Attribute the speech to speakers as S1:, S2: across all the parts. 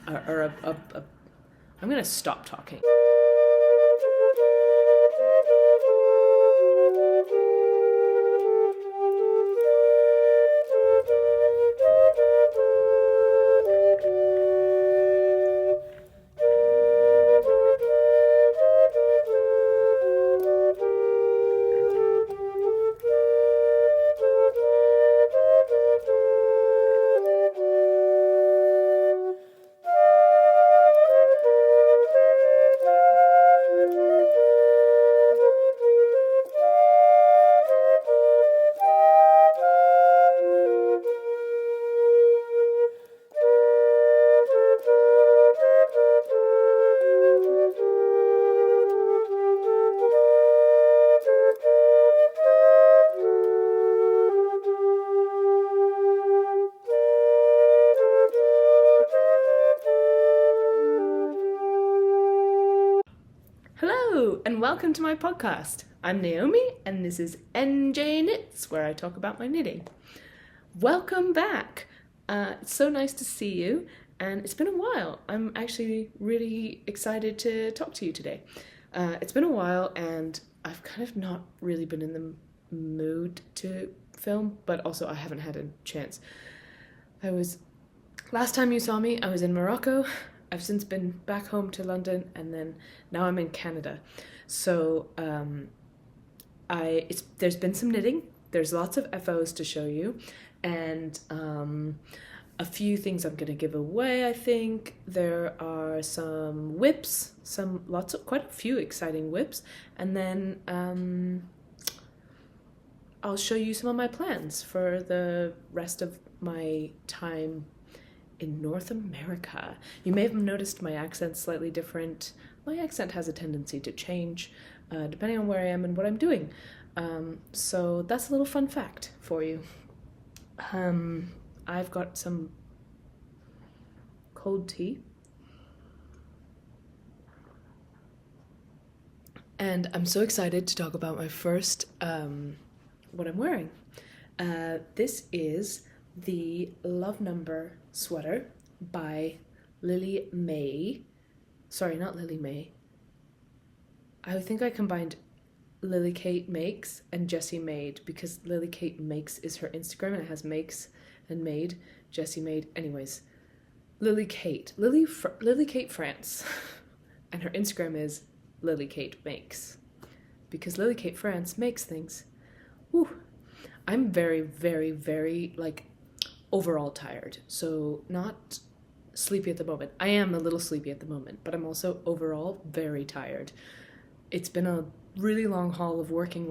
S1: I'm gonna stop talking. Hello and welcome to my podcast. I'm Naomi and this is NJ Knits, where I talk about my knitting. Welcome back. It's so nice to see you and it's been a while. I'm actually really excited to talk to you today. It's been a while and I've kind of not really been in the mood to film, but also I haven't had a chance. Last time you saw me, I was in Morocco. I've since been back home to London and then now I'm in Canada. So there's been some knitting, there's lots of FOs to show you, and a few things I'm gonna give away, I think. There are some whips, quite a few exciting whips, and then I'll show you some of my plans for the rest of my time in North America. You may have noticed my accent's slightly different. My accent has a tendency to change depending on where I am and what I'm doing. So that's a little fun fact for you. I've got some cold tea. And I'm so excited to talk about my first, what I'm wearing. This is the Love Number sweater by Lily May. Sorry, not Lily May. I think I combined Lily Kate Makes and Jessie Made because Lily Kate Makes is her Instagram and it has makes and made, Jessie Made. Anyways, Lily Kate France. And her Instagram is Lily Kate Makes because Lily Kate France makes things. Woo. I'm very, very, very overall tired, so not sleepy at the moment. I am a little sleepy at the moment, but I'm also overall very tired. It's been a really long haul of working,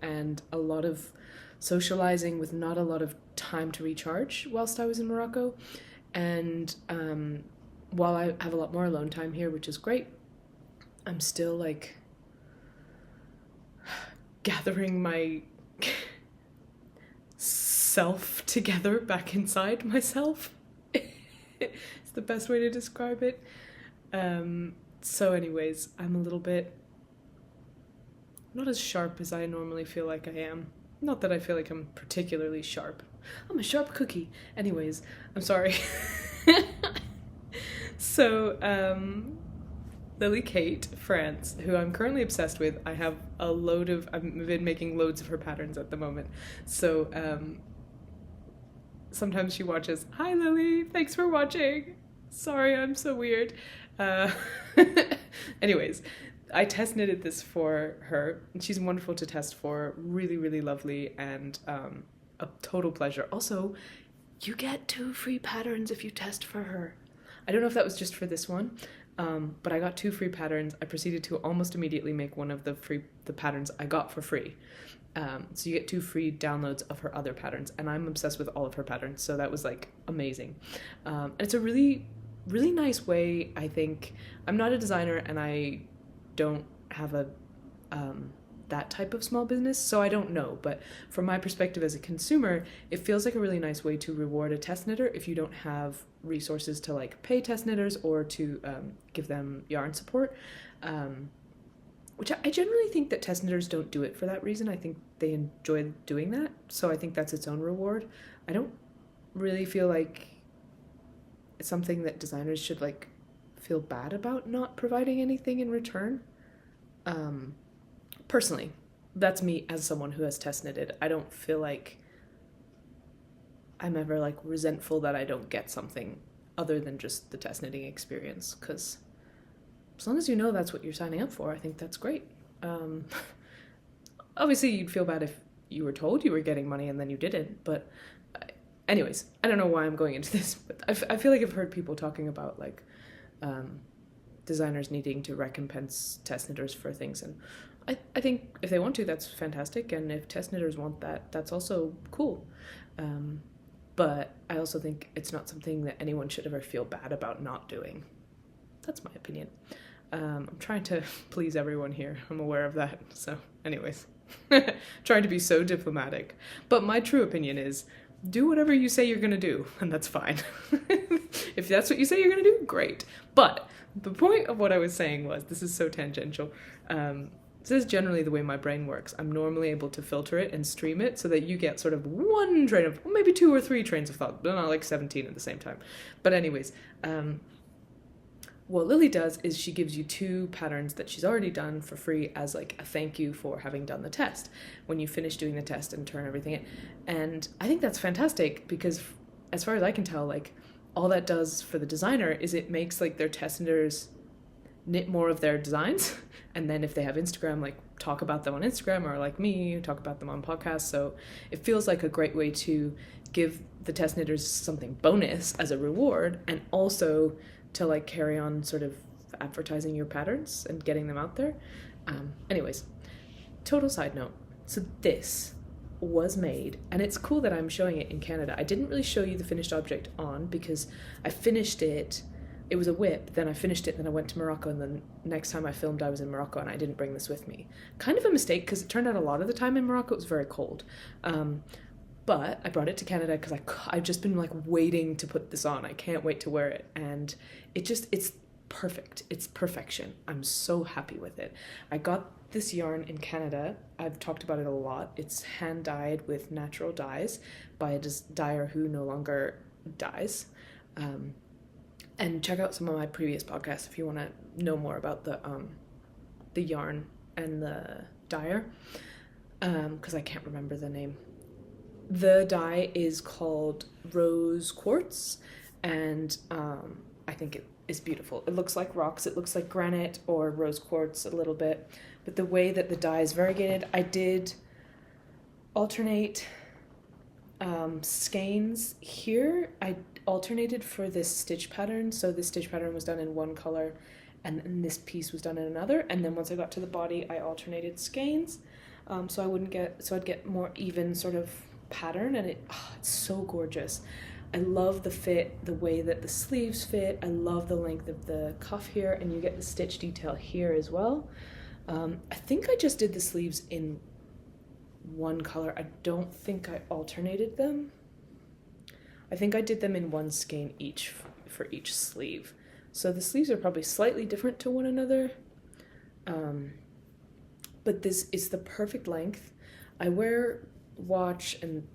S1: and a lot of socializing with not a lot of time to recharge whilst I was in Morocco. And while I have a lot more alone time here, which is great, I'm still gathering my self together back inside myself. It's the best way to describe it. So anyways, I'm a little bit not as sharp as I normally feel like I am. Not that I feel like I'm particularly sharp. I'm a sharp cookie. Anyways, I'm sorry. So Lily Kate France, who I'm currently obsessed with. I've been making loads of her patterns at the moment. So sometimes she watches. Hi Lily, thanks for watching. Sorry, I'm so weird. Anyways, I test knitted this for her, and she's wonderful to test for. Really, really lovely, and a total pleasure. Also, you get 2 free patterns if you test for her. I don't know if that was just for this one, but I got 2 free patterns. I proceeded to almost immediately make one of the patterns I got for free. So you get 2 free downloads of her other patterns, and I'm obsessed with all of her patterns, so that was amazing. And it's a really, really nice way, I think. I'm not a designer and I don't have that type of small business, so I don't know, but from my perspective as a consumer, it feels like a really nice way to reward a test knitter if you don't have resources to pay test knitters or to give them yarn support. Which I generally think that test knitters don't do it for that reason. I think they enjoy doing that, so I think that's its own reward. I don't really feel like something that designers should like feel bad about not providing anything in return. Personally, that's me as someone who has test knitted. I don't feel like I'm ever like resentful that I don't get something other than just the test knitting experience, because as long as you know that's what you're signing up for, I think that's great. Obviously you'd feel bad if you were told you were getting money and then you didn't, but anyways, I don't know why I'm going into this, but I feel like I've heard people talking about like designers needing to recompense test knitters for things, and I think if they want to, that's fantastic, and if test knitters want that, that's also cool. But I also think it's not something that anyone should ever feel bad about not doing. That's my opinion. I'm trying to please everyone here. I'm aware of that. So anyways, trying to be so diplomatic. But my true opinion is do whatever you say you're going to do, and that's fine. If that's what you say you're going to do, great. But the point of what I was saying was, this is so tangential. This is generally the way my brain works. I'm normally able to filter it and stream it so that you get sort of one train of, maybe 2 or 3 trains of thought, but not like 17 at the same time. But anyways, what Lily does is she gives you 2 patterns that she's already done for free as like a thank you for having done the test when you finish doing the test and turn everything in. And I think that's fantastic because as far as I can tell, like all that does for the designer is it makes like their test knitters knit more of their designs, and then if they have Instagram, like talk about them on Instagram, or like me, talk about them on podcasts. So it feels like a great way to give the test knitters something bonus as a reward, and also to like carry on sort of advertising your patterns and getting them out there. Anyways, total side note. So this was made, and it's cool that I'm showing it in Canada. I didn't really show you the finished object on because I finished it. It was a whip, then I finished it, then I went to Morocco, and then next time I filmed I was in Morocco and I didn't bring this with me. Kind of a mistake because it turned out a lot of the time in Morocco it was very cold. But I brought it to Canada because I've just been like waiting to put this on. I can't wait to wear it, and it's perfect. It's perfection. I'm so happy with it. I got this yarn in Canada. I've talked about it a lot. It's hand dyed with natural dyes by a dyer who no longer dyes. And check out some of my previous podcasts if you want to know more about the yarn and the dyer, because I can't remember the name. The dye is called Rose Quartz, and I think it is beautiful. It looks like rocks. It looks like granite or rose quartz a little bit, but the way that the dye is variegated, I did alternate skeins here. I alternated for this stitch pattern, so this stitch pattern was done in one color and then this piece was done in another, and then once I got to the body I alternated skeins, so I'd get more even sort of pattern, and it's so gorgeous. I love the fit, the way that the sleeves fit. I love the length of the cuff here, and you get the stitch detail here as well. I think I just did the sleeves in one color. I don't think I alternated them. I think I did them in one skein each for each sleeve. So the sleeves are probably slightly different to one another. But this is the perfect length. I wear watch and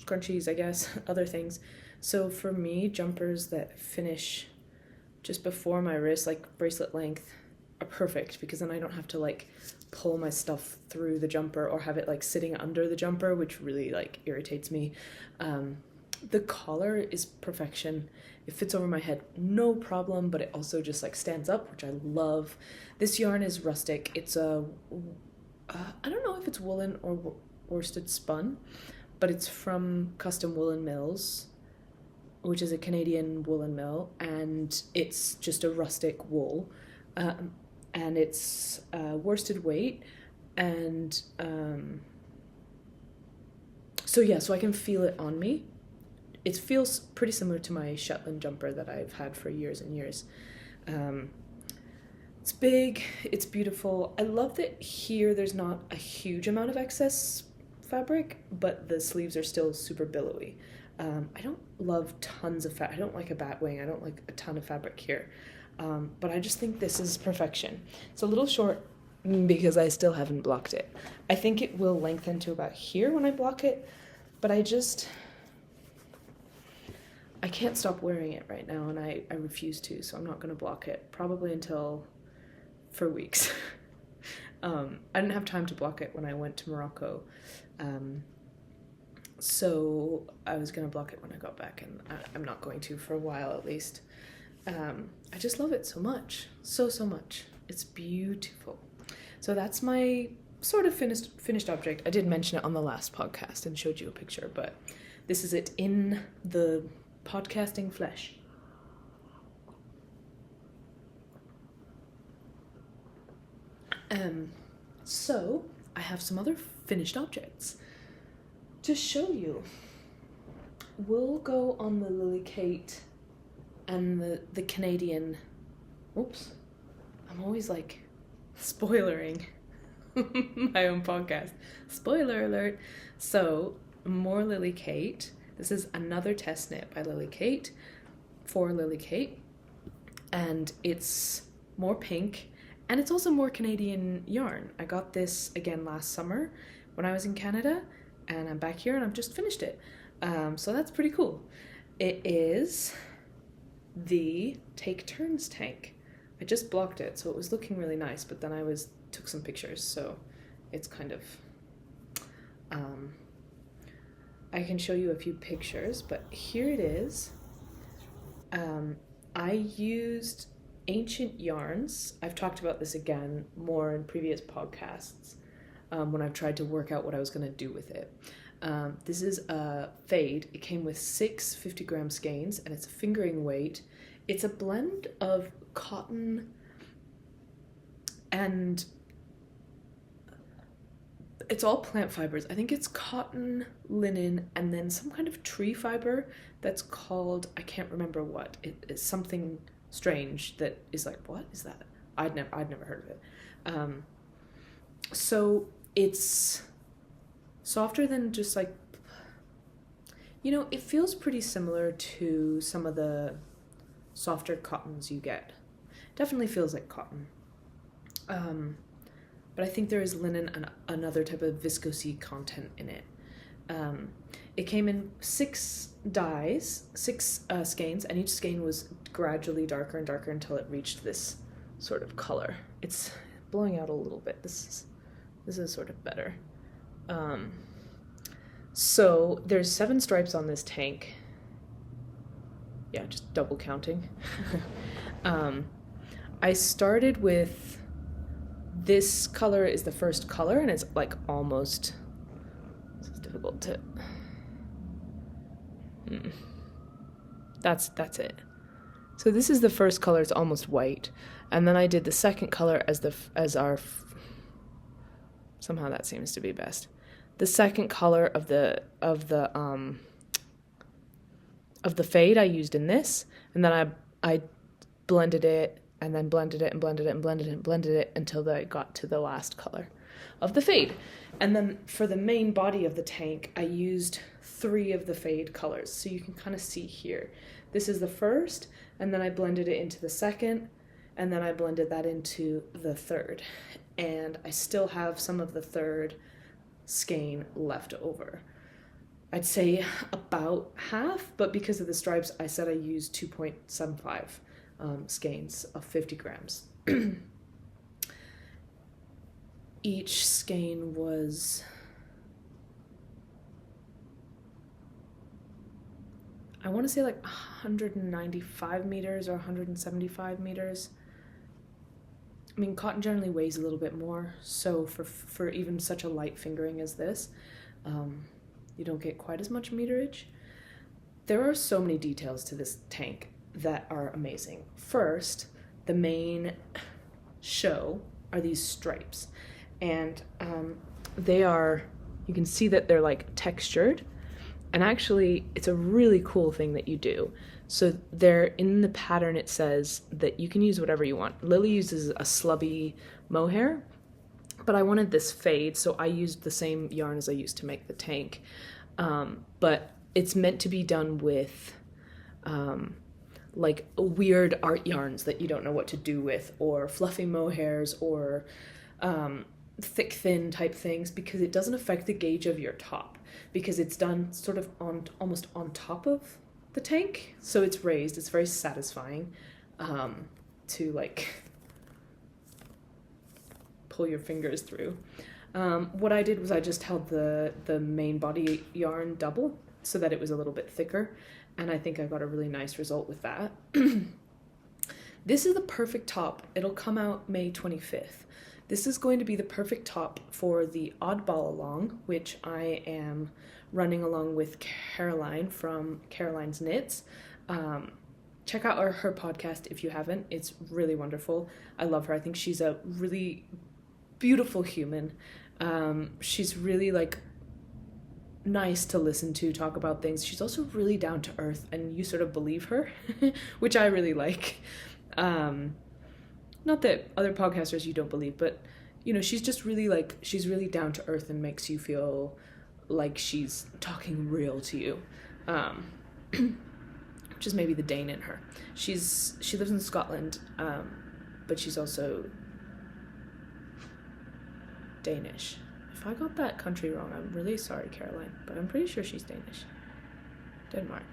S1: scrunchies, I guess, other things. So for me, jumpers that finish just before my wrist, like bracelet length, are perfect because then I don't have to like pull my stuff through the jumper or have it like sitting under the jumper, which really like irritates me. The collar is perfection. It fits over my head, no problem, but it also just like stands up, which I love. This yarn is rustic. It's I don't know if it's woolen or worsted spun, but it's from Custom Woolen Mills, which is a Canadian woolen mill, and it's just a rustic wool, and it's worsted weight, and so I can feel it on me. It feels pretty similar to my Shetland jumper that I've had for years and years. It's big, it's beautiful. I love that here there's not a huge amount of excess fabric, but the sleeves are still super billowy. I don't love tons of I don't like a bat wing. I don't like a ton of fabric here. But I just think this is perfection. It's a little short because I still haven't blocked it. I think it will lengthen to about here when I block it, but I can't stop wearing it right now, and I refuse to, so I'm not going to block it, probably for weeks. I didn't have time to block it when I went to Morocco, so I was going to block it when I got back, and I'm not going to for a while at least. I just love it so much, so much. It's beautiful. So that's my sort of finished object. I did mention it on the last podcast and showed you a picture, but this is it in the podcasting flesh. So I have some other finished objects to show you. We'll go on the Lily Kate and the Canadian. Oops, I'm always like spoilering my own podcast. Spoiler alert. So more Lily Kate. This is another test knit by Lily Kate for Lily Kate, and it's more pink, and it's also more Canadian yarn. I got this again last summer when I was in Canada, and I'm back here and I've just finished it. So that's pretty cool. It is the Take Turns tank. I just blocked it, so it was looking really nice, but then I took some pictures, so it's kind of I can show you a few pictures, but here it is. I used ancient yarns. I've talked about this again more in previous podcasts when I've tried to work out what I was going to do with it. This is a fade. It came with 6 50-gram skeins, and it's a fingering weight. It's a blend of cotton and it's all plant fibers. I think it's cotton, linen, and then some kind of tree fiber that's called, I can't remember what. It's something strange that is like, what is that? I'd never heard of it. So it's softer than just like, it feels pretty similar to some of the softer cottons you get. Definitely feels like cotton. But I think there is linen and another type of viscosity content in it. It came in 6 dyes, 6 skeins, and each skein was gradually darker and darker until it reached this sort of color. It's blowing out a little bit. This is sort of better. So there's 7 stripes on this tank. Yeah, just double counting. I started with this color is the first color, and it's like almost, this is difficult to, that's it. So this is the first color, it's almost white, and then I did the second color as our, somehow that seems to be best. The second color of the fade I used in this, and then I blended it, and then blended it and blended it and blended it and blended it until I got to the last color of the fade. And then for the main body of the tank, I used 3 of the fade colors. So you can kind of see here. This is the first, and then I blended it into the second, and then I blended that into the third. And I still have some of the third skein left over. I'd say about half, but because of the stripes, I said I used 2.75 skeins of 50 grams. Each skein was, I want to say like 195 meters or 175 meters. I mean, cotton generally weighs a little bit more, so for even such a light fingering as this, you don't get quite as much meterage. There are so many details to this tank that are amazing. First, the main show are these stripes, and they are, you can see that they're like textured, and actually it's a really cool thing that you do. So they're in the pattern, it says that you can use whatever you want. Lily uses a slubby mohair, but I wanted this fade, so I used the same yarn as I used to make the tank, but it's meant to be done with like weird art yarns that you don't know what to do with, or fluffy mohairs, or thick thin type things, because it doesn't affect the gauge of your top, because it's done sort of almost on top of the tank, so it's raised. It's very satisfying to like pull your fingers through. What I did was I just held the main body yarn double so that it was a little bit thicker, and I think I got a really nice result with that. This is the perfect top. It'll come out May 25th. This is going to be the perfect top for the Oddball Along, which I am running along with Karoline from Karoline's Knits. Check out her podcast if you haven't. It's really wonderful. I love her. I think she's a really beautiful human. She's really like nice to listen to talk about things. She's also really down to earth, and you sort of believe her, which I really like. Not that other podcasters you don't believe, but you know, she's just really like, she's really down to earth and makes you feel like she's talking real to you. Which is maybe the Dane in her. She lives in Scotland, but she's also Danish. If I got that country wrong, I'm really sorry, Karoline, but I'm pretty sure she's Danish. Denmark.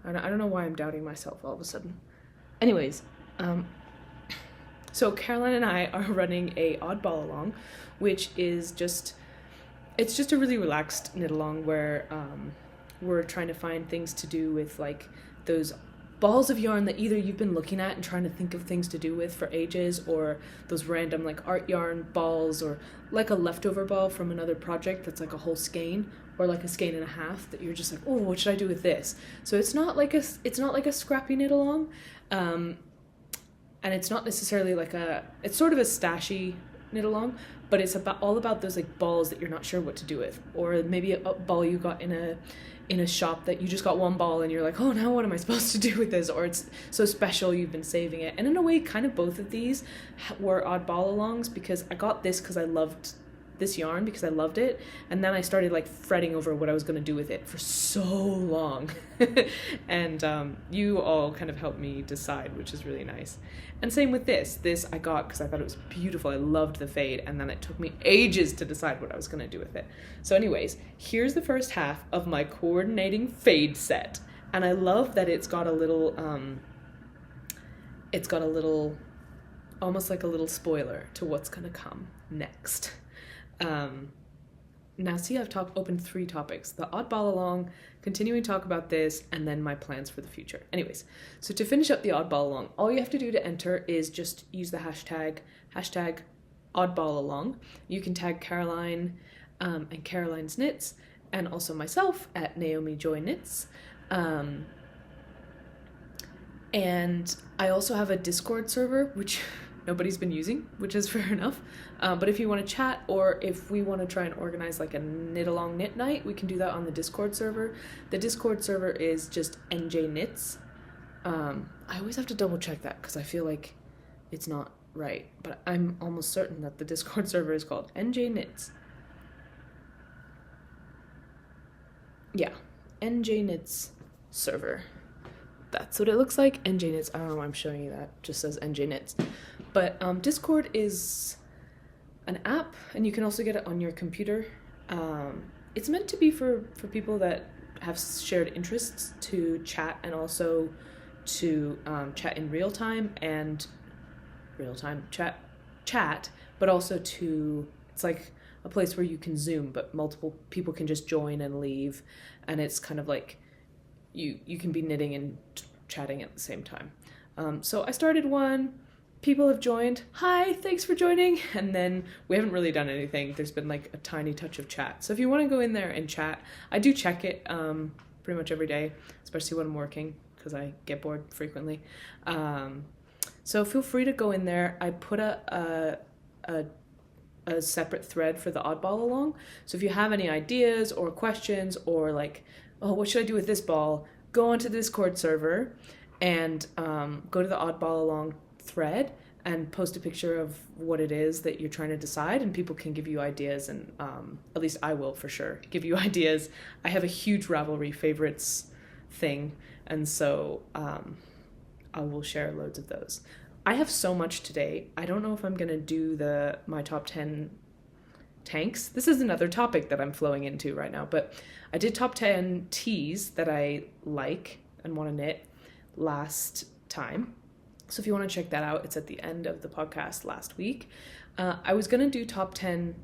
S1: I don't know why I'm doubting myself all of a sudden. Anyways, so Karoline and I are running a Oddball Along, which is it's just a really relaxed knit along where we're trying to find things to do with like those balls of yarn that either you've been looking at and trying to think of things to do with for ages, or those random like art yarn balls, or like a leftover ball from another project that's like a whole skein or like a skein and a half that you're just like, oh, what should I do with this? So it's not like a scrappy knit along, and it's not necessarily like it's sort of a stashy knit along, but it's all about those like balls that you're not sure what to do with, or maybe a ball you got in a shop that you just got one ball and you're like, oh, now what am I supposed to do with this? Or it's so special you've been saving it. And in a way, kind of both of these were Oddball Alongs, because I got this because I loved this yarn, because I loved it, and then I started like fretting over what I was going to do with it for so long. And you all kind of helped me decide, which is really nice. And same with this I got because I thought it was beautiful. I loved the fade, and then it took me ages to decide what I was going to do with it. So anyways, here's the first half of my coordinating fade set, and I love that it's got a little almost like a little spoiler to what's going to come next. Now see, I've opened 3 topics: the Oddball Along, continuing talk about this, and then my plans for the future. Anyways, so to finish up the Oddball Along, all you have to do to enter is just use the hashtag Oddball Along. You can tag Karoline and Karoline's Knits, and also myself at Naomi Joy Knits. And I also have a Discord server, which nobody's been using, which is fair enough. But if you want to chat, or if we want to try and organize like a knit along knit night, we can do that on the Discord server. The Discord server is just njknits. I always have to double check that because I feel like it's not right, but I'm almost certain that the Discord server is called njknits. Yeah, njknits server. That's what it looks like. njknits. I don't know why I'm showing you that. It just says njknits. But Discord is an app, and you can also get it on your computer. It's meant to be for people that have shared interests to chat, and also to chat in real time chat, but also it's like a place where you can Zoom, but multiple people can just join and leave, and it's kind of like you can be knitting and chatting at the same time. So I started one. People have joined. Hi, thanks for joining. And then we haven't really done anything. There's been like a tiny touch of chat. So if you want to go in there and chat, I do check it pretty much every day, especially when I'm working, because I get bored frequently. So feel free to go in there. I put a separate thread for the Oddball Along. So if you have any ideas or questions, or like, oh, what should I do with this ball? Go onto the Discord server and go to the Oddball Along thread and post a picture of what it is that you're trying to decide, and people can give you ideas, and at least I will for sure give you ideas. I have a huge Ravelry favorites thing, and so I will share loads of those. I have so much today. I don't know if I'm gonna do my top 10 tanks. This is another topic that I'm flowing into right now, but I did top 10 tees that I like and want to knit last time. So if you want to check that out, it's at the end of the podcast last week. I was going to do top 10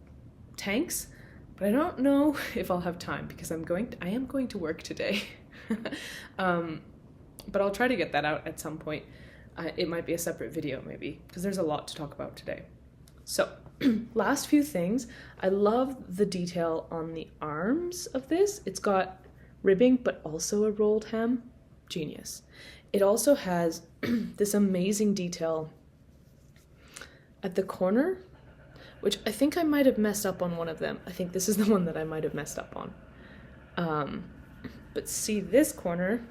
S1: tanks, but I don't know if I'll have time because I am going to work today. But I'll try to get that out at some point. It might be a separate video maybe, because there's a lot to talk about today. So last few things. I love the detail on the arms of this. It's got ribbing, but also a rolled hem. Genius. It also has this amazing detail at the corner, which I think I might have messed up on one of them. I think this is the one that I might have messed up on. But see this corner,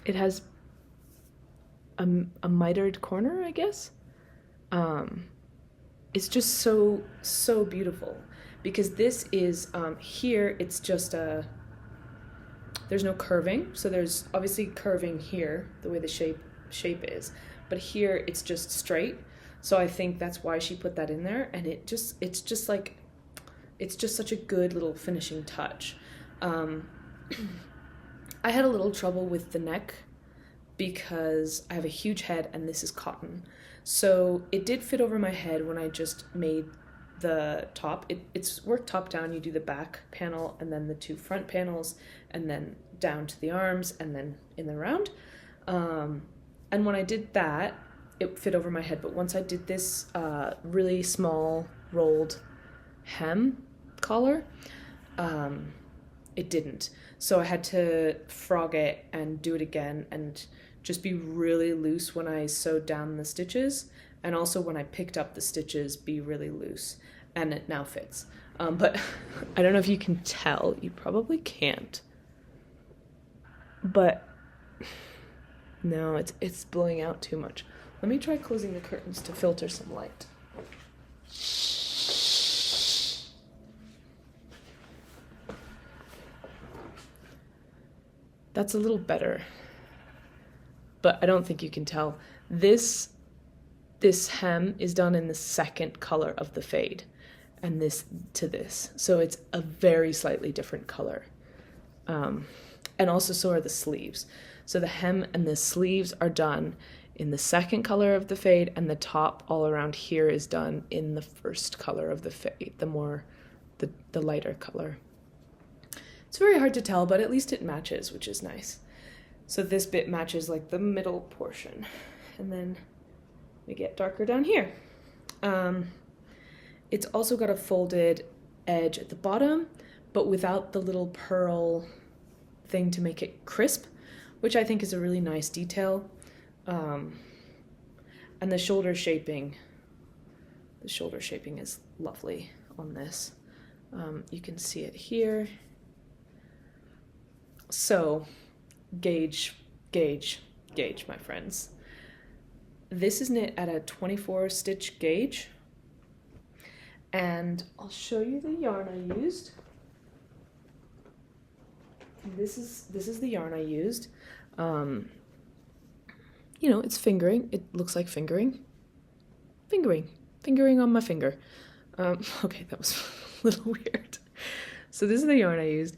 S1: it has a mitered corner, I guess. It's just so beautiful, because this is here it's just there's no curving, so there's obviously curving here the way the shape is, but here it's just straight. So I think that's why she put that in there, and it's just such a good little finishing touch. I had a little trouble with the neck because I have a huge head and this is cotton. So it did fit over my head when I just made the top. It's worked top down. You do the back panel and then the two front panels and then down to the arms and then in the round. And when I did that, it fit over my head. But once I did this really small rolled hem collar, it didn't. So I had to frog it and do it again and just be really loose when I sewed down the stitches, and also when I picked up the stitches, be really loose, and it now fits. But I don't know if you can tell. You probably can't. But no, it's blowing out too much. Let me try closing the curtains to filter some light. That's a little better, but I don't think you can tell. This hem is done in the second color of the fade, and this to this. So it's a very slightly different color. And also so are the sleeves. So the hem and the sleeves are done in the second color of the fade, and the top all around here is done in the first color of the fade, the lighter color. It's very hard to tell, but at least it matches, which is nice. So this bit matches like the middle portion, and then we get darker down here. It's also got a folded edge at the bottom, but without the little purl thing to make it crisp, which I think is a really nice detail. And the shoulder shaping is lovely on this. You can see it here. So, gauge, my friends. This is knit at a 24 stitch gauge, and I'll show you the yarn I used. This is the yarn I used. You know, it's fingering. It looks like fingering on my finger. Okay, that was a little weird. So this is the yarn I used.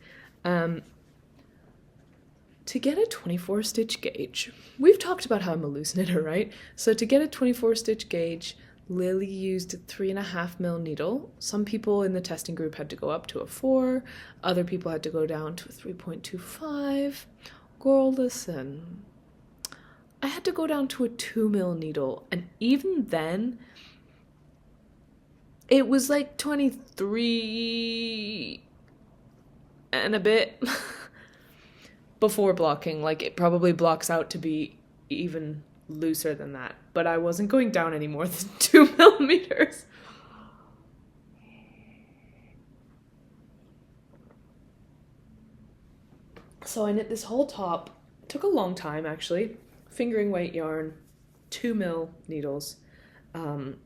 S1: To get a 24 stitch gauge, we've talked about how I'm a loose knitter, right? So to get a 24 stitch gauge, Lily used a 3.5 mil needle. Some people in the testing group had to go up to a 4. Other people had to go down to a 3.25. Girl, listen. I had to go down to a 2 mil needle, and even then, it was like 23 and a bit. Before blocking, like it probably blocks out to be even looser than that, but I wasn't going down any more than 2 millimeters. So I knit this whole top. It took a long time actually. Fingering weight yarn, 2 mil needles, but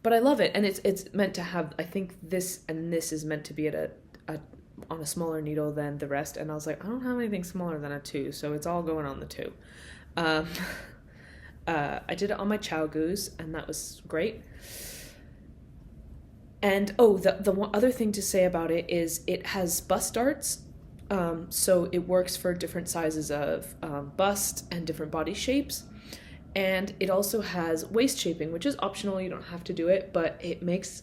S1: I love it, and it's meant to have. I think this and this is meant to be at on a smaller needle than the rest, and I was like, I don't have anything smaller than a 2, so it's all going on the 2. I did it on my Chow Goose, and that was great. And the one other thing to say about it is it has bust darts, so it works for different sizes of bust and different body shapes. And it also has waist shaping, which is optional. You don't have to do it, but it makes,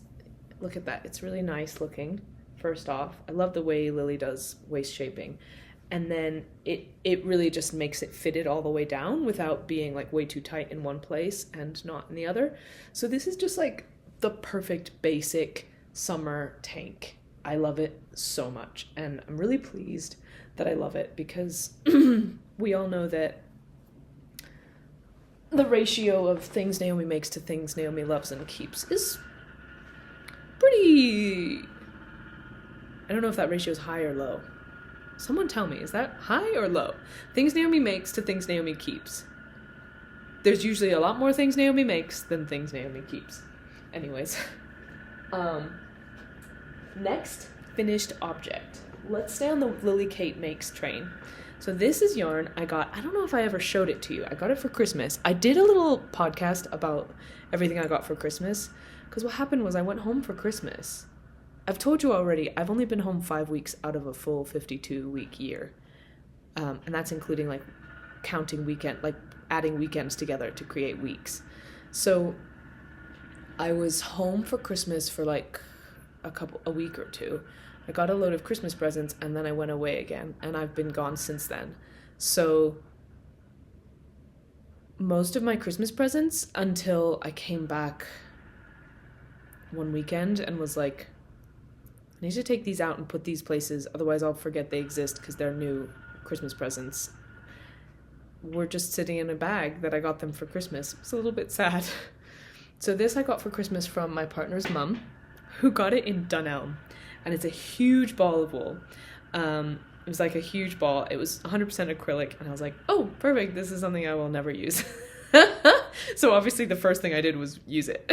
S1: look at that. It's really nice looking, first off. I love the way Lily does waist shaping. And then it really just makes it fitted all the way down without being like way too tight in one place and not in the other. So this is just like the perfect basic summer tank. I love it so much. And I'm really pleased that I love it because we all know that the ratio of things Naomi makes to things Naomi loves and keeps is pretty... I don't know if that ratio is high or low. Someone tell me, is that high or low? Things Naomi makes to things Naomi keeps. There's usually a lot more things Naomi makes than things Naomi keeps. Anyways. Next, finished object. Let's stay on the Lily Kate Makes train. So this is yarn I got, I don't know if I ever showed it to you. I got it for Christmas. I did a little podcast about everything I got for Christmas, because what happened was I went home for Christmas. I've told you already, I've only been home 5 weeks out of a full 52-week year. And that's including like counting weekend, like adding weekends together to create weeks. So I was home for Christmas for like a week or two. I got a load of Christmas presents and then I went away again, and I've been gone since then. So most of my Christmas presents until I came back one weekend and was like, I need to take these out and put these places, otherwise I'll forget they exist because they're new Christmas presents. We're just sitting in a bag that I got them for Christmas. It's a little bit sad. So this I got for Christmas from my partner's mum, who got it in Dunelm. And it's a huge ball of wool. It was like a huge ball. It was 100% acrylic. And I was like, oh, perfect. This is something I will never use. So obviously the first thing I did was use it.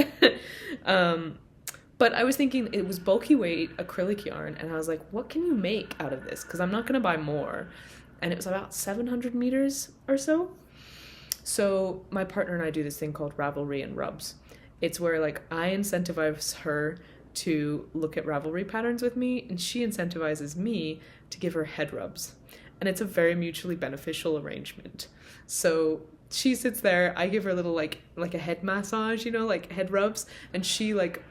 S1: But I was thinking it was bulky weight acrylic yarn. And I was like, what can you make out of this? Because I'm not going to buy more. And it was about 700 meters or so. So my partner and I do this thing called Ravelry and Rubs. It's where like I incentivize her to look at Ravelry patterns with me, and she incentivizes me to give her head rubs. And it's a very mutually beneficial arrangement. So she sits there, I give her a little like a head massage, you know, like head rubs, and she like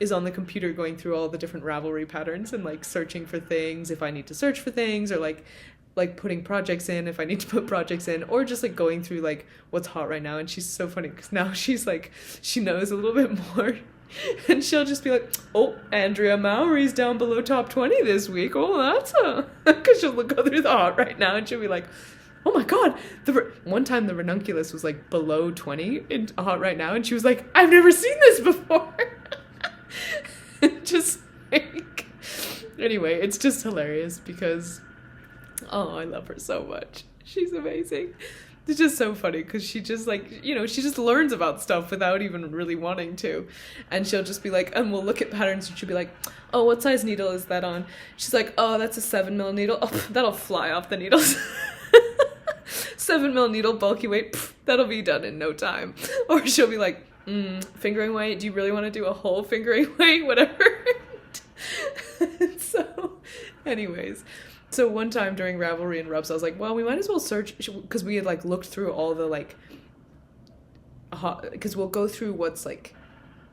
S1: is on the computer going through all the different Ravelry patterns and like searching for things if I need to search for things, or like putting projects in if I need to put projects in, or just like going through like what's hot right now. And she's so funny because now she's like, she knows a little bit more. And she'll just be like, oh, Andrea Mowry's down below top 20 this week. Oh, that's because she'll go through the hot right now and she'll be like, oh my God. One time the ranunculus was like below 20 in hot right now. And she was like, I've never seen this before. Just like, anyway, it's just hilarious because, oh, I love her so much. She's amazing. It's just so funny because she just like, you know, she just learns about stuff without even really wanting to. And she'll just be like, and we'll look at patterns and she'll be like, oh, what size needle is that on? She's like, oh, that's a 7mm needle. Oh, that'll fly off the needles. 7mm needle, bulky weight, that'll be done in no time. Or she'll be like, fingering weight, do you really want to do a whole fingering weight? Whatever. So, anyways. So one time during Ravelry and Rubs, I was like, well, we might as well search, because we had like looked through all the like, because we'll go through what's like,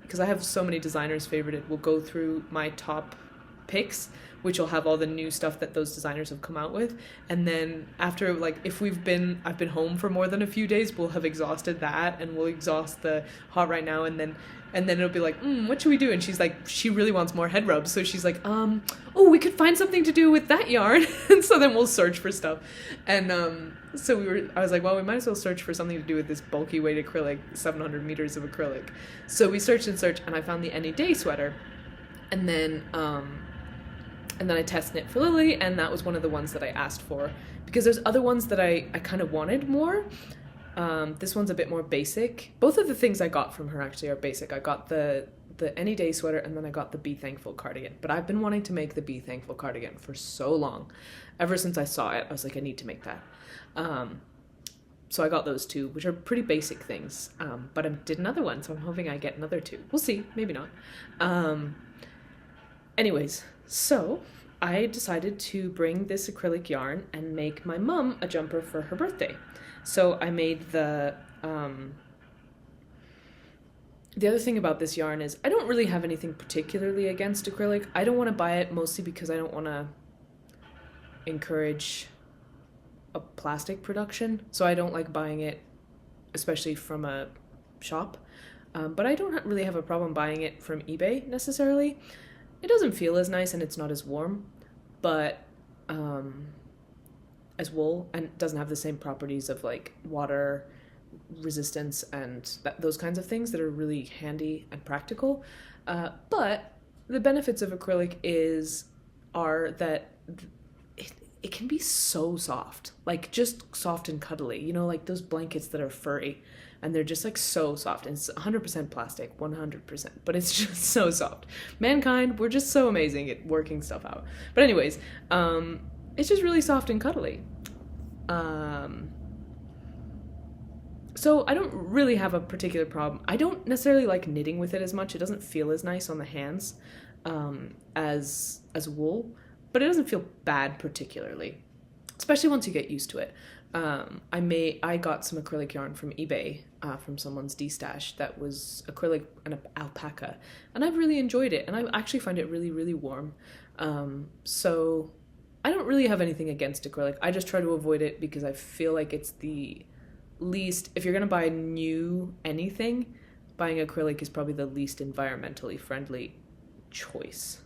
S1: because I have so many designers favorited, we'll go through my top picks, which will have all the new stuff that those designers have come out with. And then after, like, if I've been home for more than a few days, we'll have exhausted that, and we'll exhaust the hot right now, and then it'll be like, what should we do? And she's like, she really wants more head rubs. So she's like, oh, we could find something to do with that yarn. And so then we'll search for stuff. And so I was like, well, we might as well search for something to do with this bulky weight acrylic, 700 meters of acrylic. So we searched and searched, and I found the Anyday Sweater. And then I tested it for Lily, and that was one of the ones that I asked for. Because there's other ones that I kind of wanted more. This one's a bit more basic. Both of the things I got from her actually are basic. I got the Anyday Sweater, and then I got the Be Thankful cardigan. But I've been wanting to make the Be Thankful cardigan for so long. Ever since I saw it, I was like, I need to make that. So I got those two, which are pretty basic things, but I did another one, so I'm hoping I get another two. We'll see, maybe not. Anyways, so I decided to bring this acrylic yarn and make my mum a jumper for her birthday. So I made the other thing about this yarn is I don't really have anything particularly against acrylic. I don't want to buy it mostly because I don't want to encourage a plastic production, so I don't like buying it, especially from a shop. But I don't really have a problem buying it from eBay necessarily. It doesn't feel as nice and it's not as warm, but as wool, and doesn't have the same properties of like water resistance and those kinds of things that are really handy and practical. But the benefits of acrylic are that it can be so soft, like just soft and cuddly, you know, like those blankets that are furry and they're just like so soft, and it's 100% plastic, 100%, but it's just so soft. Mankind, we're just so amazing at working stuff out. But anyways, it's just really soft and cuddly. So I don't really have a particular problem. I don't necessarily like knitting with it as much. It doesn't feel as nice on the hands as wool, but it doesn't feel bad particularly, especially once you get used to it. I got some acrylic yarn from eBay, from someone's D-stash that was acrylic and alpaca, and I've really enjoyed it, and I actually find it really, really warm. So I don't really have anything against acrylic. I just try to avoid it because I feel like it's the least, if you're going to buy new anything, buying acrylic is probably the least environmentally friendly choice.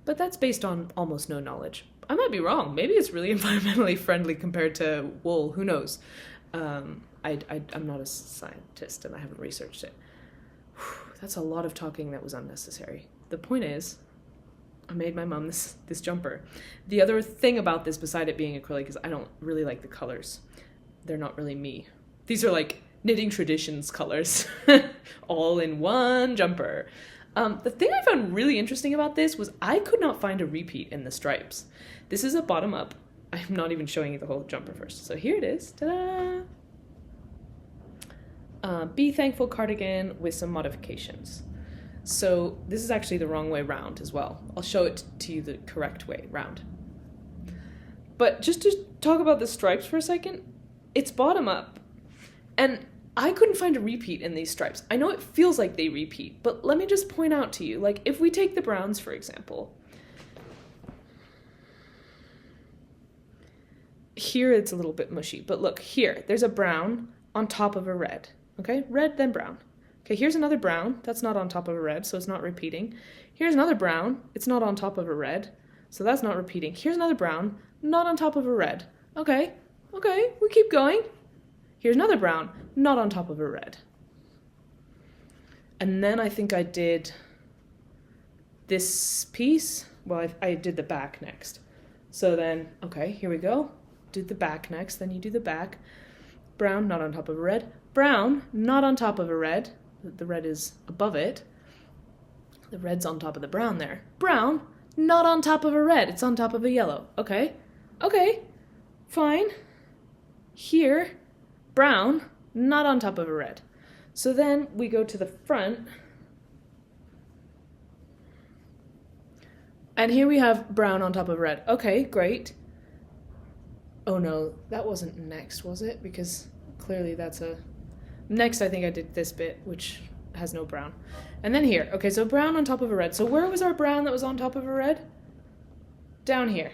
S1: But that's based on almost no knowledge. I might be wrong. Maybe it's really environmentally friendly compared to wool. Who knows? I'm not a scientist and I haven't researched it. That's a lot of talking that was unnecessary. The point is, I made my mom this jumper. The other thing about this, beside it being acrylic, is I don't really like the colors. They're not really me. These are like knitting traditions colors, all in one jumper. The thing I found really interesting about this was I could not find a repeat in the stripes. This is a bottom up. I'm not even showing you the whole jumper first. So here it is. Ta-da! Be Thankful cardigan with some modifications. So this is actually the wrong way round as well. I'll show it to you the correct way round. But just to talk about the stripes for a second, it's bottom up. And I couldn't find a repeat in these stripes. I know it feels like they repeat, but let me just point out to you, like if we take the browns, for example, here it's a little bit mushy, but look here, there's a brown on top of a red, okay? Red, then brown. Okay, here's another brown, that's not on top of a red, so it's not repeating. Here's another brown, it's not on top of a red, so that's not repeating. Here's another brown, not on top of a red. Okay, we keep going. Here's another brown, not on top of a red. And then I think I did this piece. Well, I did the back next. So then, okay, here we go. Did the back next, then you do the back. Brown, not on top of a red. Brown, not on top of a red. The red is above it. The red's on top of the brown there. Brown, not on top of a red. It's on top of a yellow. Okay, fine. Here, brown, not on top of a red. So then we go to the front. And here we have brown on top of red. Okay, great. Oh no, that wasn't next, was it? Because clearly that's a... Next, I think I did this bit, which has no brown. And then here. Okay, so brown on top of a red. So where was our brown that was on top of a red? Down here.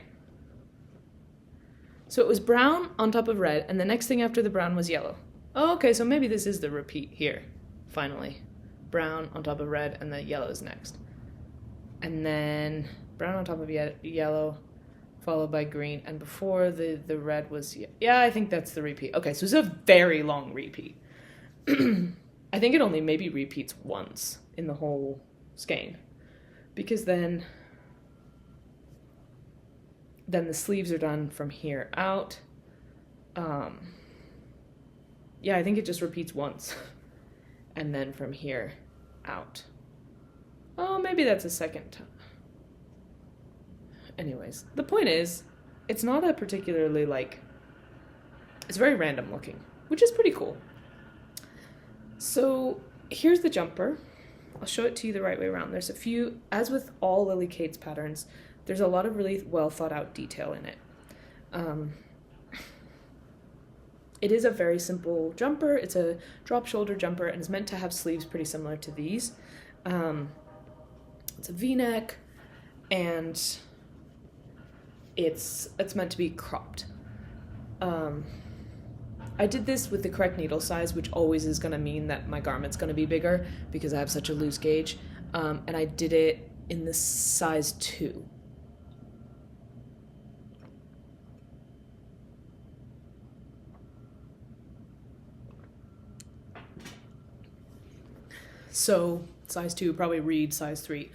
S1: So it was brown on top of red, and the next thing after the brown was yellow. Oh, okay, so maybe this is the repeat here, finally. Brown on top of red, and the yellow is next. And then brown on top of yellow, followed by green, and before the red was... Yeah, I think that's the repeat. Okay, so it's a very long repeat. I think it only maybe repeats once in the whole skein, because then the sleeves are done from here out. Yeah, I think it just repeats once. And then from here out. Oh, maybe that's a second time. Anyways, the point is, it's not a particularly, like... It's very random looking. which is pretty cool. So here's the jumper. I'll show it to you the right way around. There's a few, as with all Lily Kate's patterns, there's a lot of really well thought out detail in it. It is a very simple jumper. It's a drop shoulder jumper and is meant to have sleeves pretty similar to these. It's a V-neck and it's meant to be cropped. I did this with the correct needle size, which always is going to mean that my garment's going to be bigger because I have such a loose gauge. And I did it in the size 2. So size 2, probably read size 3.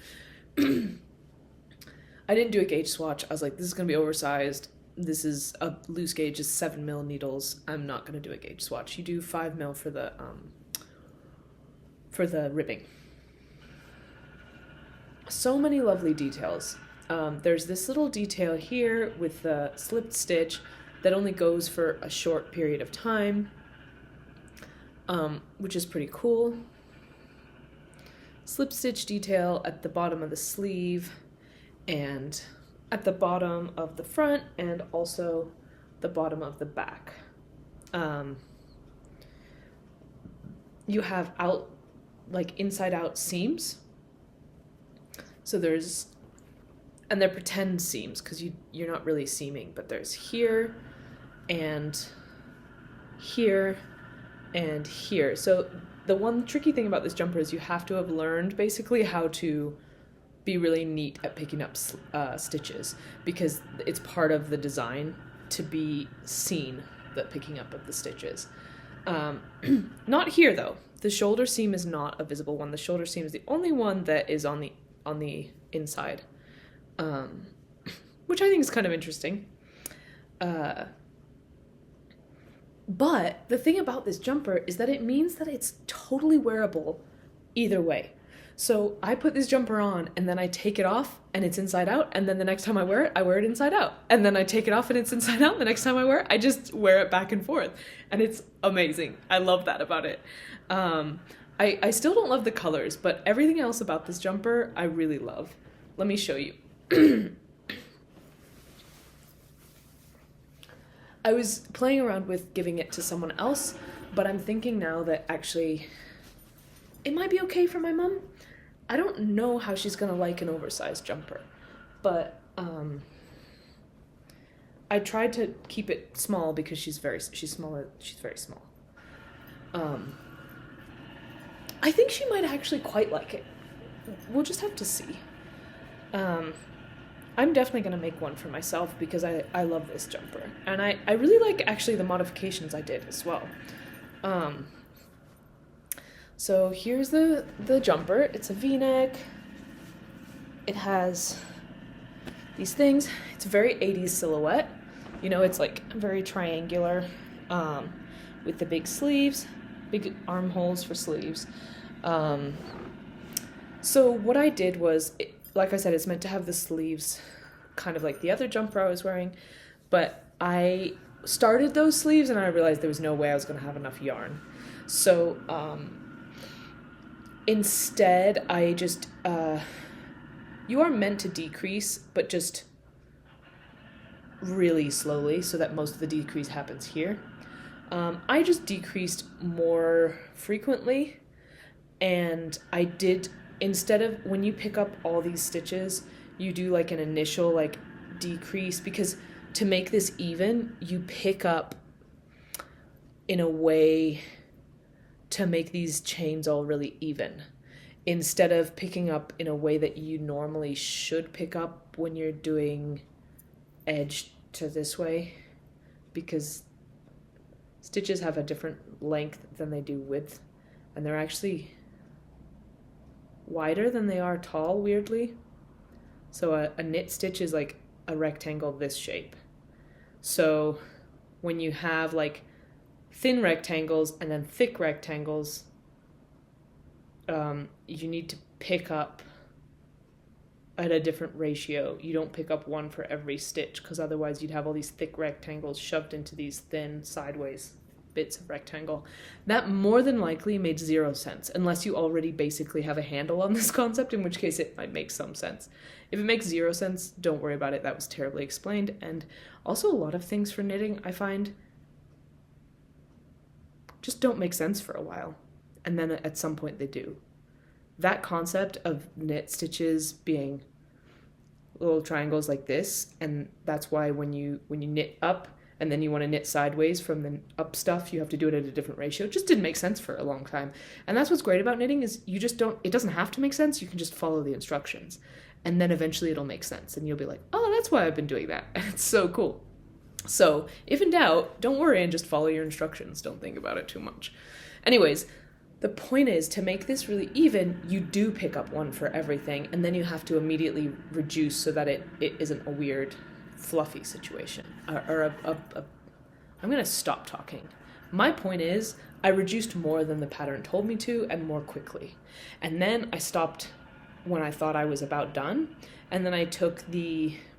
S1: I didn't do a gauge swatch. I was like, this is going to be oversized. This is a loose gauge is 7mm needles. I'm not going to do a gauge swatch. You do 5mm for the ribbing. So many lovely details. There's this little detail here with the slipped stitch that only goes for a short period of time, which is pretty cool. Slip stitch detail at the bottom of the sleeve and at the bottom of the front and also the bottom of the back. You have out, like inside out seams. So there's, and they're pretend seams because you're not really seaming, but there's here and here and here. So the one tricky thing about this jumper is you have to have learned basically how to be really neat at picking up stitches because it's part of the design to be seen, the picking up of the stitches. Not here though. The shoulder seam is not a visible one. The shoulder seam is the only one that is on the inside, which I think is kind of interesting. But the thing about this jumper is that it means that it's totally wearable either way. So I put this jumper on and then I take it off and it's inside out, and then the next time I wear it inside out. And then I take it off and it's inside out, and the next time I wear it, I just wear it back and forth. And it's amazing. I love that about it. I still don't love the colors, but everything else about this jumper I really love. Let me show you. I was playing around with giving it to someone else, but I'm thinking now that actually it might be okay for my mom. I don't know how she's gonna like an oversized jumper, but I tried to keep it small because she's very small. I think she might actually quite like it. We'll just have to see. I'm definitely going to make one for myself because I love this jumper. And I really like actually the modifications I did as well. So here's the jumper. It's a V-neck. It has these things. It's a very 80s silhouette. You know, it's like very triangular with the big sleeves, big armholes for sleeves. So what I did was, like I said, it's meant to have the sleeves kind of like the other jumper I was wearing, but I started those sleeves and I realized there was no way I was going to have enough yarn. So instead I just, you are meant to decrease, but just really slowly so that most of the decrease happens here. I just decreased more frequently, and I did, instead of when you pick up all these stitches, you do like an initial like decrease, because to make this even, you pick up in a way to make these chains all really even, instead of picking up in a way that you normally should pick up when you're doing edge to this way, because stitches have a different length than they do width, and they're actually wider than they are tall, weirdly. So a knit stitch is like a rectangle this shape. So when you have like thin rectangles and then thick rectangles, you need to pick up at a different ratio. You don't pick up one for every stitch, because otherwise you'd have all these thick rectangles shoved into these thin sideways bits of rectangle. That more than likely made zero sense, unless you already basically have a handle on this concept, in which case it might make some sense. If it makes zero sense, don't worry about it. That was terribly explained. And also a lot of things for knitting, I find, just don't make sense for a while. And then at some point they do. That concept of knit stitches being little triangles like this, and that's why when you knit up and then you want to knit sideways from the up stuff, you have to do it at a different ratio. It just didn't make sense for a long time. And that's what's great about knitting, is you just don't, it doesn't have to make sense. You can just follow the instructions. And then eventually it'll make sense. And you'll be like, oh, that's why I've been doing that. And it's so cool. So if in doubt, don't worry and just follow your instructions. Don't think about it too much. Anyways, the point is, to make this really even, you do pick up one for everything, and then you have to immediately reduce so that it isn't a weird, fluffy situation. I'm going to stop talking. My point is, I reduced more than the pattern told me to, and more quickly. And then I stopped when I thought I was about done, and then I took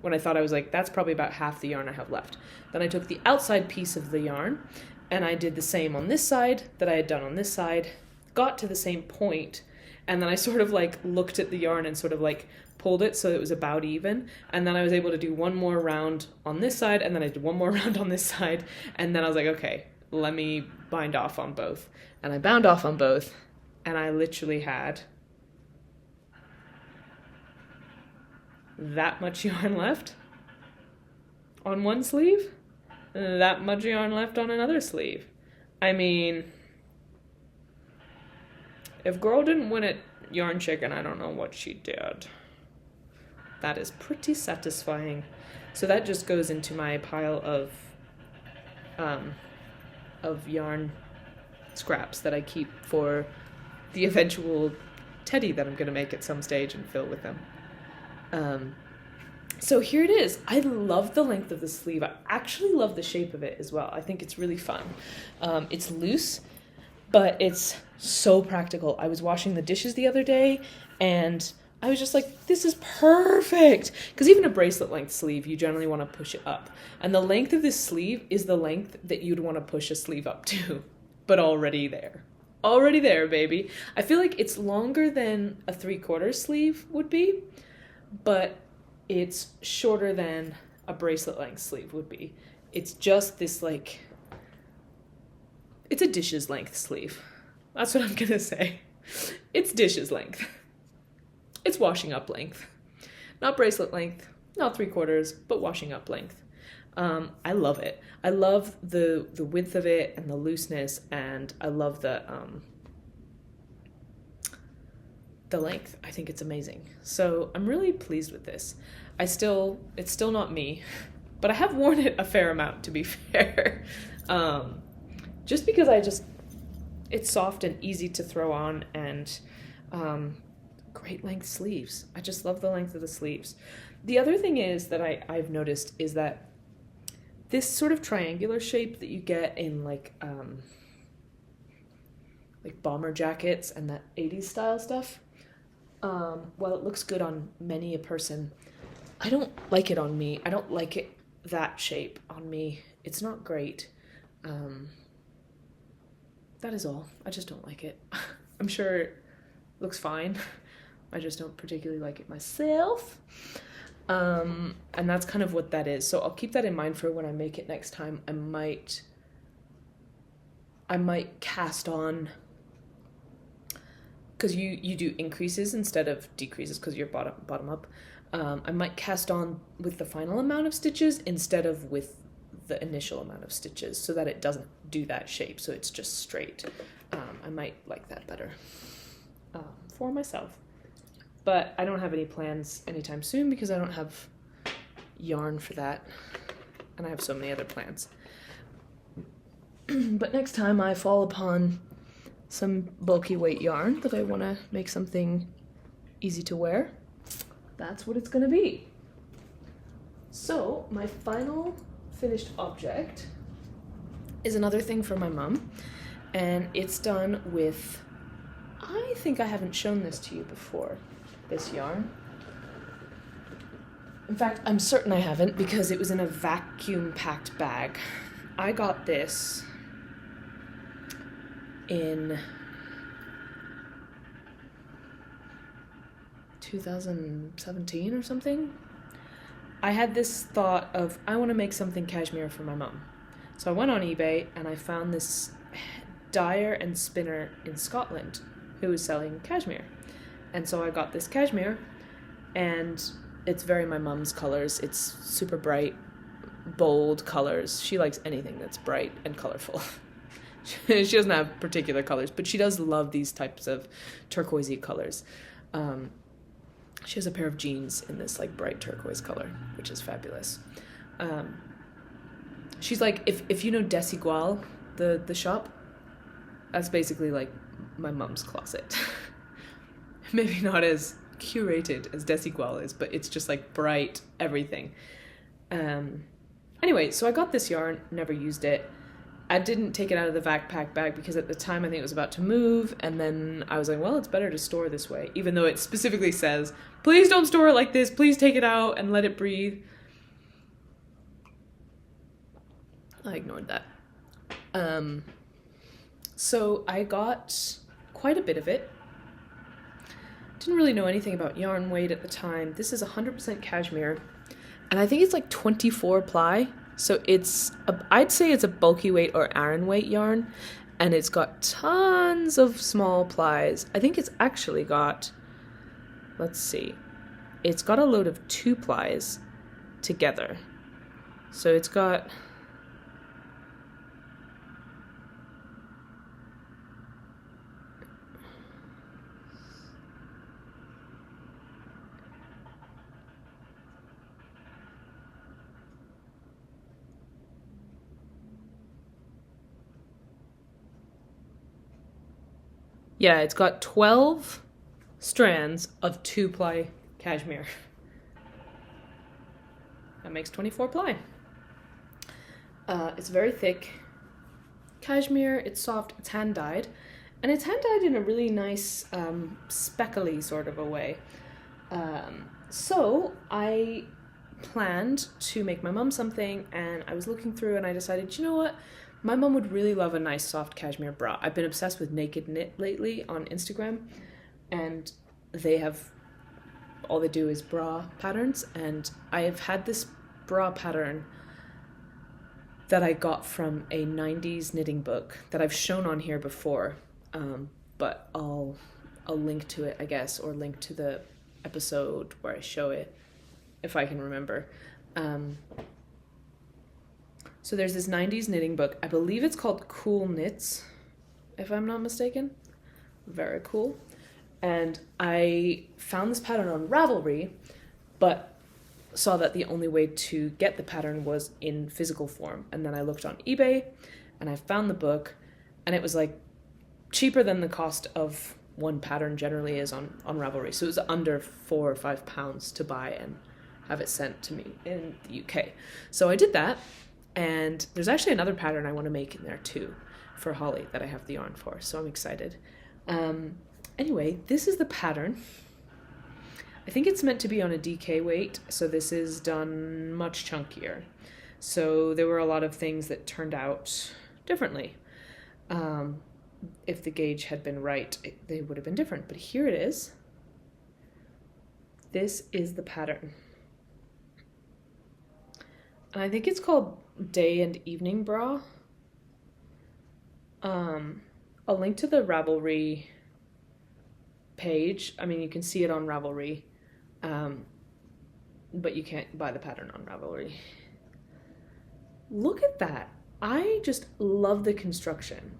S1: when I thought I was like, that's probably about half the yarn I have left. Then I took the outside piece of the yarn, and I did the same on this side that I had done on this side, got to the same point, and then I sort of like looked at the yarn and sort of like pulled it so it was about even, and then I was able to do one more round on this side, and then I did one more round on this side, and then I was like, okay, let me bind off on both. And I bound off on both, and I literally had that much yarn left on one sleeve, that much yarn left on another sleeve. I mean, if girl didn't win at Yarn Chicken, I don't know what she did. That is pretty satisfying. So that just goes into my pile of yarn scraps that I keep for the eventual teddy that I'm going to make at some stage and fill with them. So here it is. I love the length of the sleeve. I actually love the shape of it as well. I think it's really fun. It's loose, but it's so practical. I was washing the dishes the other day, and I was just like, this is perfect. Because even a bracelet length sleeve, you generally want to push it up. And the length of this sleeve is the length that you'd want to push a sleeve up to, but already there. Already there, baby. I feel like it's longer than a 3/4 sleeve would be, but it's shorter than a bracelet length sleeve would be. It's just this like, it's a dishes length sleeve. That's what I'm gonna say. It's dishes length. It's washing up length. Not bracelet length, not 3/4, but washing up length. I love it. I love the width of it and the looseness, and I love the length. I think it's amazing. So I'm really pleased with this. It's still not me, but I have worn it a fair amount, to be fair. Just because it's soft and easy to throw on, and great length sleeves. I just love the length of the sleeves. The other thing is that I've noticed is that this sort of triangular shape that you get in like bomber jackets and that 80s style stuff, while it looks good on many a person, I don't like it on me. I don't like it that shape on me. It's not great. That is all. I just don't like it. I'm sure it looks fine. I just don't particularly like it myself. And that's kind of what that is. So I'll keep that in mind for when I make it next time. I might cast on, because you do increases instead of decreases because you're bottom up. I might cast on with the final amount of stitches instead of with the initial amount of stitches, so that it doesn't do that shape, so it's just straight. I might like that better for myself. But I don't have any plans anytime soon because I don't have yarn for that, and I have so many other plans. But next time I fall upon some bulky weight yarn that I want to make something easy to wear, that's what it's going to be. So my final finished object is another thing for my mom, and it's done with, I think I haven't shown this to you before, this yarn. In fact, I'm certain I haven't, because it was in a vacuum packed bag. I got this in 2017 or something, I had this thought of, I want to make something cashmere for my mom. So I went on eBay and I found this dyer and spinner in Scotland who was selling cashmere. And so I got this cashmere, and it's very my mom's colors. It's super bright, bold colors. She likes anything that's bright and colorful. She doesn't have particular colors, but she does love these types of turquoisey colors. She has a pair of jeans in this like bright turquoise color, which is fabulous. She's like, if you know Desigual, the shop, that's basically like my mom's closet. Maybe not as curated as Desigual is, but it's just like bright everything. Anyway, so I got this yarn, never used it. I didn't take it out of the backpack bag because at the time I think it was about to move, and then I was like, well, it's better to store this way, even though it specifically says, please don't store it like this, please take it out and let it breathe. I ignored that. So I got quite a bit of it. Didn't really know anything about yarn weight at the time. This is 100% cashmere, and I think it's like 24 ply. So I'd say it's a bulky weight or Aran weight yarn, and it's got tons of small plies. I think it's actually got, let's see, it's got a load of 2 plies together. So it's got, yeah, it's got 12 strands of 2 ply cashmere. That makes 24 ply. It's very thick cashmere, it's soft, it's hand dyed, and it's hand dyed in a really nice speckly sort of a way. So I planned to make my mum something, and I was looking through and I decided, you know what? My mom would really love a nice soft cashmere bra. I've been obsessed with Naked Knit lately on Instagram, and all they do is bra patterns, and I have had this bra pattern that I got from a 90s knitting book that I've shown on here before, but I'll link to it, I guess, or link to the episode where I show it, if I can remember. So there's this 90s knitting book. I believe it's called Cool Knits, if I'm not mistaken. Very cool. And I found this pattern on Ravelry, but saw that the only way to get the pattern was in physical form. And then I looked on eBay, and I found the book, and it was like cheaper than the cost of one pattern generally is on Ravelry. So it was under £4 or £5 to buy and have it sent to me in the UK. So I did that. And there's actually another pattern I want to make in there too for Holly that I have the yarn for, so I'm excited. Anyway, this is the pattern. I think it's meant to be on a DK weight, so this is done much chunkier. So there were a lot of things that turned out differently. If the gauge had been right, they would have been different, but here it is. This is the pattern. And I think it's called Day and Evening Bra. I'll link to the Ravelry page. I mean, you can see it on Ravelry, but you can't buy the pattern on Ravelry. Look at that. I just love the construction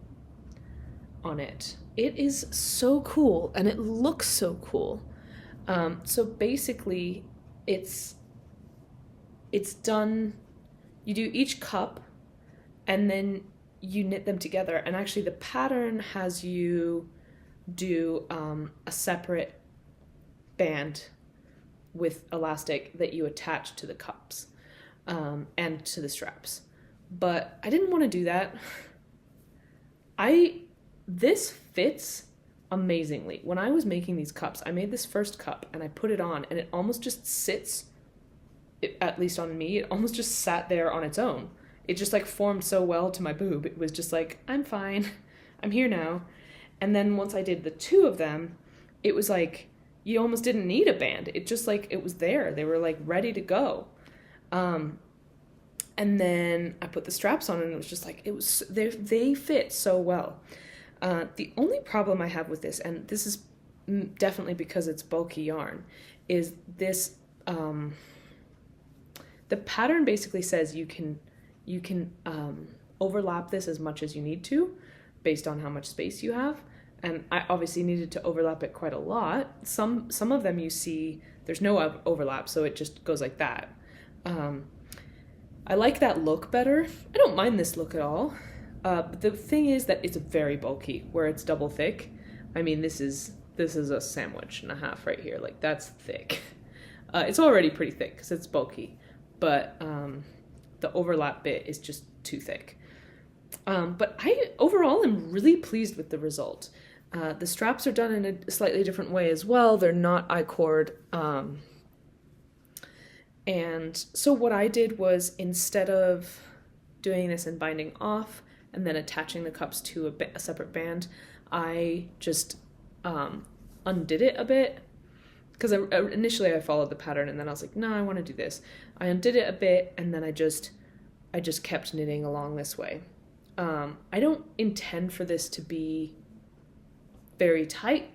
S1: on it. It is so cool, and it looks so cool. So basically, it's done, you do each cup, and then you knit them together, and actually the pattern has you do a separate band with elastic that you attach to the cups and to the straps. But I didn't want to do that. This fits amazingly. When I was making these cups, I made this first cup and I put it on, and it almost just sits, at least on me, it almost just sat there on its own. It just like formed so well to my boob. It was just like, I'm fine. I'm here now. And then once I did the 2 of them, it was like, you almost didn't need a band. It just like, it was there. They were like ready to go. And then I put the straps on and it was just like, they fit so well. The only problem I have with this, and this is definitely because it's bulky yarn, is this, the pattern basically says you can overlap this as much as you need to based on how much space you have. And I obviously needed to overlap it quite a lot. Some of them you see, there's no overlap, so it just goes like that. I like that look better. I don't mind this look at all. But the thing is that it's very bulky, where it's double thick. I mean, this is a sandwich and a half right here. Like, that's thick. It's already pretty thick because it's bulky, but the overlap bit is just too thick. But I overall am really pleased with the result. The straps are done in a slightly different way as well. They're not I-cord. And so what I did was, instead of doing this and binding off and then attaching the cups to a separate band, I just undid it a bit. Because initially I followed the pattern and then I was like, no, I want to do this. I undid it a bit and then I just kept knitting along this way. I don't intend for this to be very tight.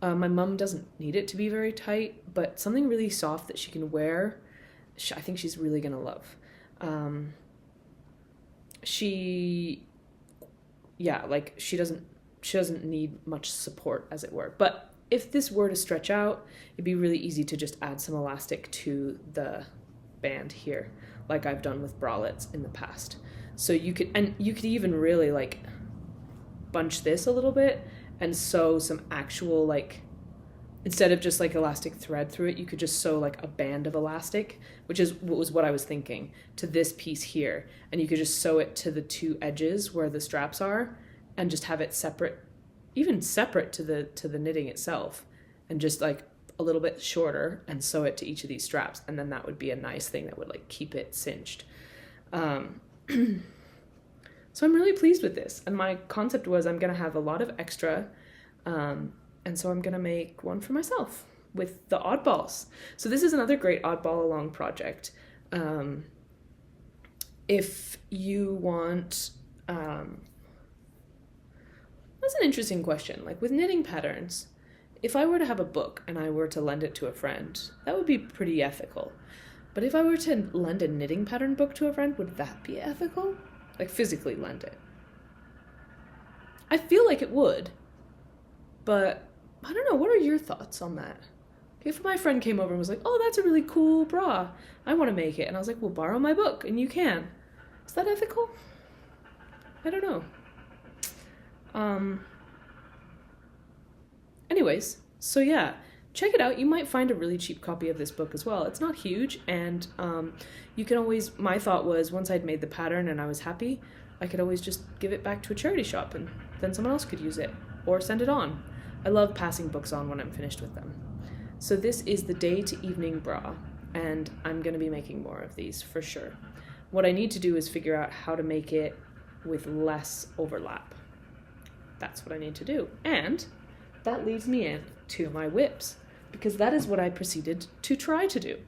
S1: My mum doesn't need it to be very tight, but something really soft that she can wear, I think she's really gonna love. She doesn't need much support, as it were. But if this were to stretch out, it'd be really easy to just add some elastic to the band here, like I've done with bralettes in the past. So you could even really like bunch this a little bit and sew some actual, like, instead of just like elastic thread through it, you could just sew like a band of elastic, which was what I was thinking, to this piece here. And you could just sew it to the 2 edges where the straps are and just have it separate, even separate to the knitting itself, and just like a little bit shorter and sew it to each of these straps. And then that would be a nice thing that would like keep it cinched. So I'm really pleased with this. And my concept was, I'm going to have a lot of extra, and so I'm going to make one for myself with the oddballs. So this is another great oddball along project. If you want, that's an interesting question. Like with knitting patterns, if I were to have a book and I were to lend it to a friend, that would be pretty ethical. But if I were to lend a knitting pattern book to a friend, would that be ethical? Like physically lend it? I feel like it would, but I don't know. What are your thoughts on that? If my friend came over and was like, oh, that's a really cool bra, I want to make it. And I was like, well, borrow my book and you can. Is that ethical? I don't know. Anyways, so yeah, check it out. You might find a really cheap copy of this book as well. It's not huge, and you can always, my thought was, once I'd made the pattern and I was happy, I could always just give it back to a charity shop and then someone else could use it or send it on. I love passing books on when I'm finished with them. So this is the day to evening bra, and I'm going to be making more of these for sure. What I need to do is figure out how to make it with less overlap. That's what I need to do. And that leads me into my whips, because that is what I proceeded to try to do.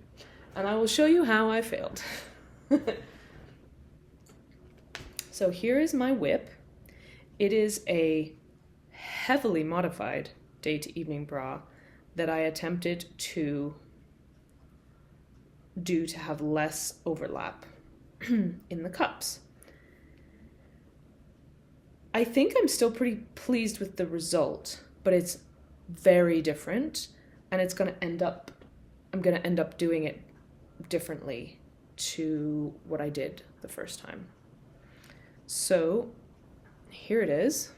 S1: And I will show you how I failed. So here is my whip. It is a heavily modified day to evening bra that I attempted to do to have less overlap in the cups. I think I'm still pretty pleased with the result, but it's very different, and I'm going to end up doing it differently to what I did the first time. So here it is.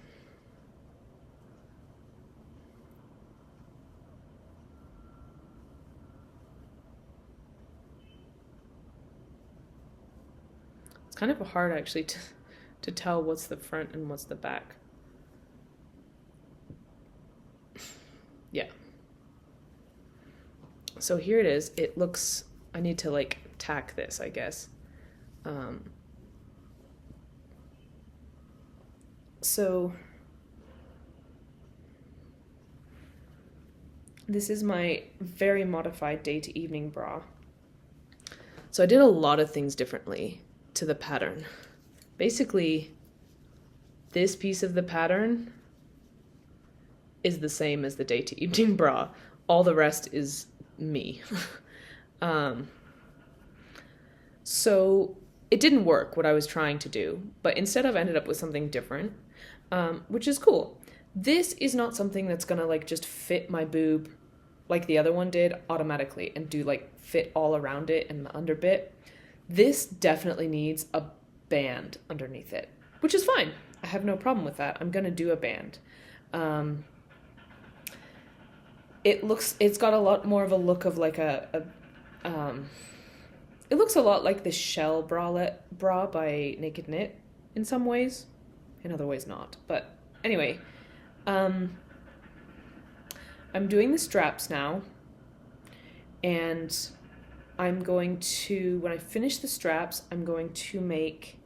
S1: It's kind of hard actually to tell what's the front and what's the back. Yeah. So here it is. It looks, I need to like tack this, I guess. So This is my very modified day to evening bra. So I did a lot of things differently to the pattern. Basically, this piece of the pattern is the same as the day to evening bra. All the rest is me. So it didn't work what I was trying to do, but instead I've ended up with something different, which is cool. This is not something that's gonna like just fit my boob like the other one did automatically and do like fit all around it and the under bit. This definitely needs a band underneath it, which is fine. I have no problem with that. I'm gonna do a band. It's got a lot more of a look of like it looks a lot like the shell bra by Naked Knit in some ways, in other ways not. But anyway, I'm doing the straps now, and I'm going to, when I finish the straps, I'm going to make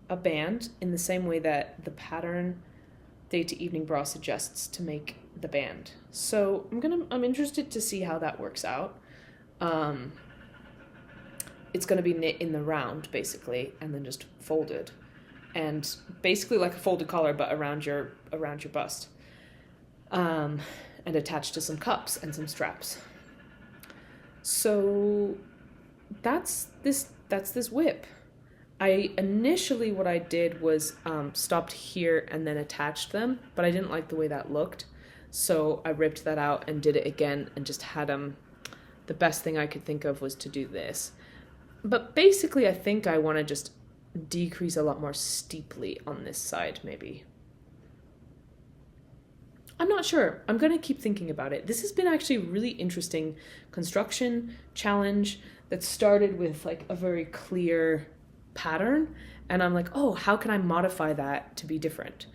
S1: a band in the same way that the pattern Day to Evening Bra suggests to make the band. So I'm interested to see how that works out. It's going to be knit in the round basically, and then just folded, and basically like a folded collar but around your bust, and attached to some cups and some straps. So that's this whip. I initially, what I did was stopped here and then attached them, but I didn't like the way that looked, so I ripped that out and did it again and just had them. The best thing I could think of was to do this. But basically, I think I want to just decrease a lot more steeply on this side, maybe. I'm not sure. I'm going to keep thinking about it. This has been actually a really interesting construction challenge that started with like a very clear pattern. And I'm like, oh, how can I modify that to be different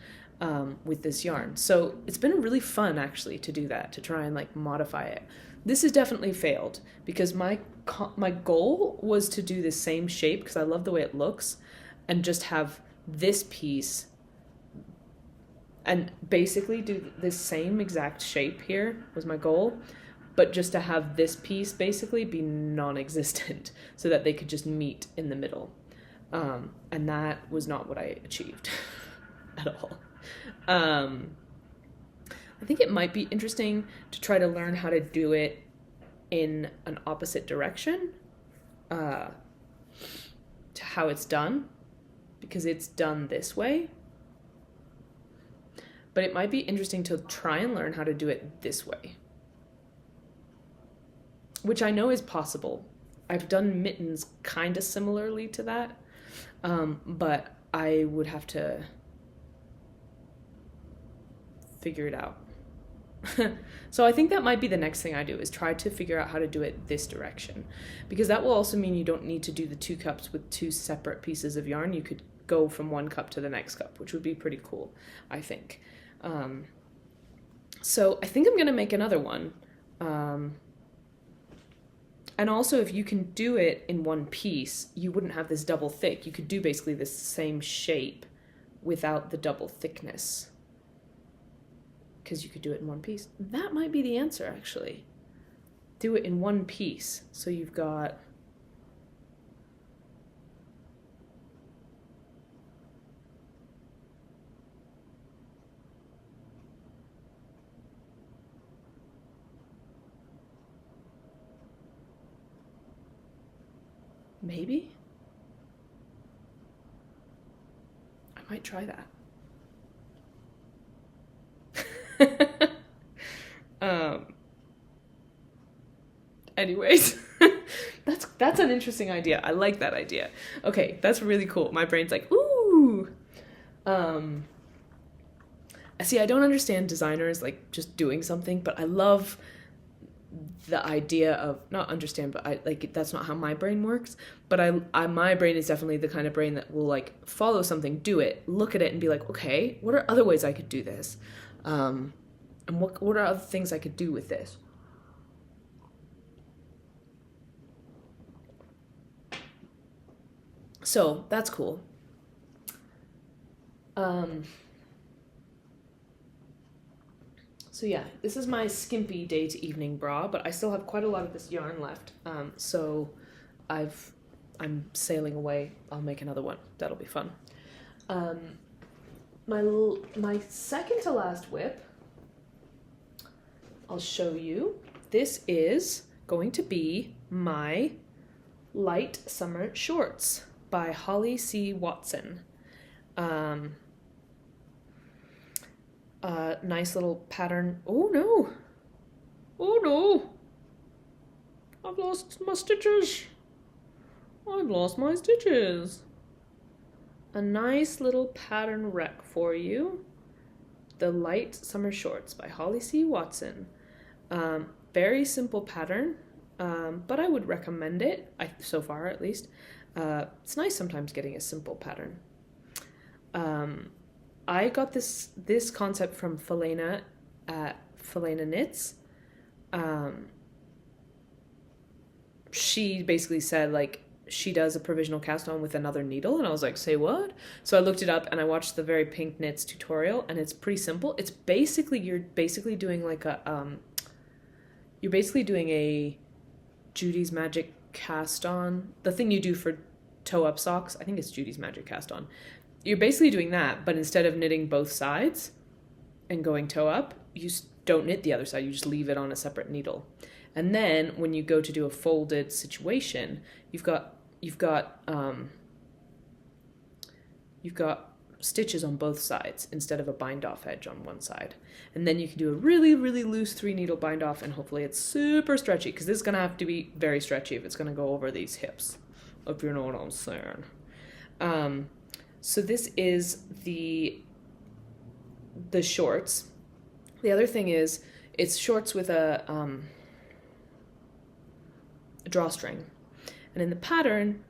S1: with this yarn? So it's been really fun actually to do that, to try and like modify it. This has definitely failed because my goal was to do the same shape because I love the way it looks, and just have this piece and basically do the same exact shape here was my goal, but just to have this piece basically be non-existent so that they could just meet in the middle. And that was not what I achieved at all. I think it might be interesting to try to learn how to do it in an opposite direction to how it's done, because it's done this way. But it might be interesting to try and learn how to do it this way, which I know is possible. I've done mittens kind of similarly to that, but I would have to figure it out. So I think that might be the next thing I do, is try to figure out how to do it this direction, because that will also mean you don't need to do the 2 cups with 2 separate pieces of yarn. You could go from one cup to the next cup, which would be pretty cool, I think. So I think I'm going to make another one. And also, if you can do it in one piece, you wouldn't have this double thick. You could do basically the same shape without the double thickness, because you could do it in one piece. That might be the answer, actually. Do it in one piece. So you've got... Maybe? I might try that. Anyways, that's an interesting idea. I like that idea. Okay, that's really cool. My brain's like, ooh. See, I don't understand designers like just doing something, but I love the idea of, not understand, but I like, that's not how my brain works. But my brain is definitely the kind of brain that will like follow something, do it, look at it, and be like, okay, what are other ways I could do this? And what are other things I could do with this? So that's cool. So yeah, this is my skimpy day to evening bra, but I still have quite a lot of this yarn left. So I'm sailing away. I'll make another one. That'll be fun. My second to last whip, I'll show you. This is going to be my light summer shorts by Holly C. Watson. Nice little pattern. Oh no! Oh no! I've lost my stitches. I've lost my stitches. A nice little pattern rec for you. The Light Summer Shorts by Holly C. Watson. Very simple pattern, but I would recommend it, so far at least. It's nice sometimes getting a simple pattern. I got this concept from Felena at Felena Knits. She basically said, like, she does a provisional cast on with another needle, and I was like, say what? So I looked it up and I watched the Very Pink Knits tutorial, and it's pretty simple. It's basically, you're basically doing like a Judy's Magic cast on, the thing you do for toe up socks. I think it's Judy's Magic cast on. You're basically doing that, but instead of knitting both sides and going toe up, you don't knit the other side, you just leave it on a separate needle. And then when you go to do a folded situation, you've got stitches on both sides instead of a bind off edge on one side. And then you can do a really, really loose 3 needle bind off, and hopefully it's super stretchy, because this is going to have to be very stretchy if it's going to go over these hips, if you know what I'm saying. So this is the shorts. The other thing is, it's shorts with a drawstring. And in the pattern,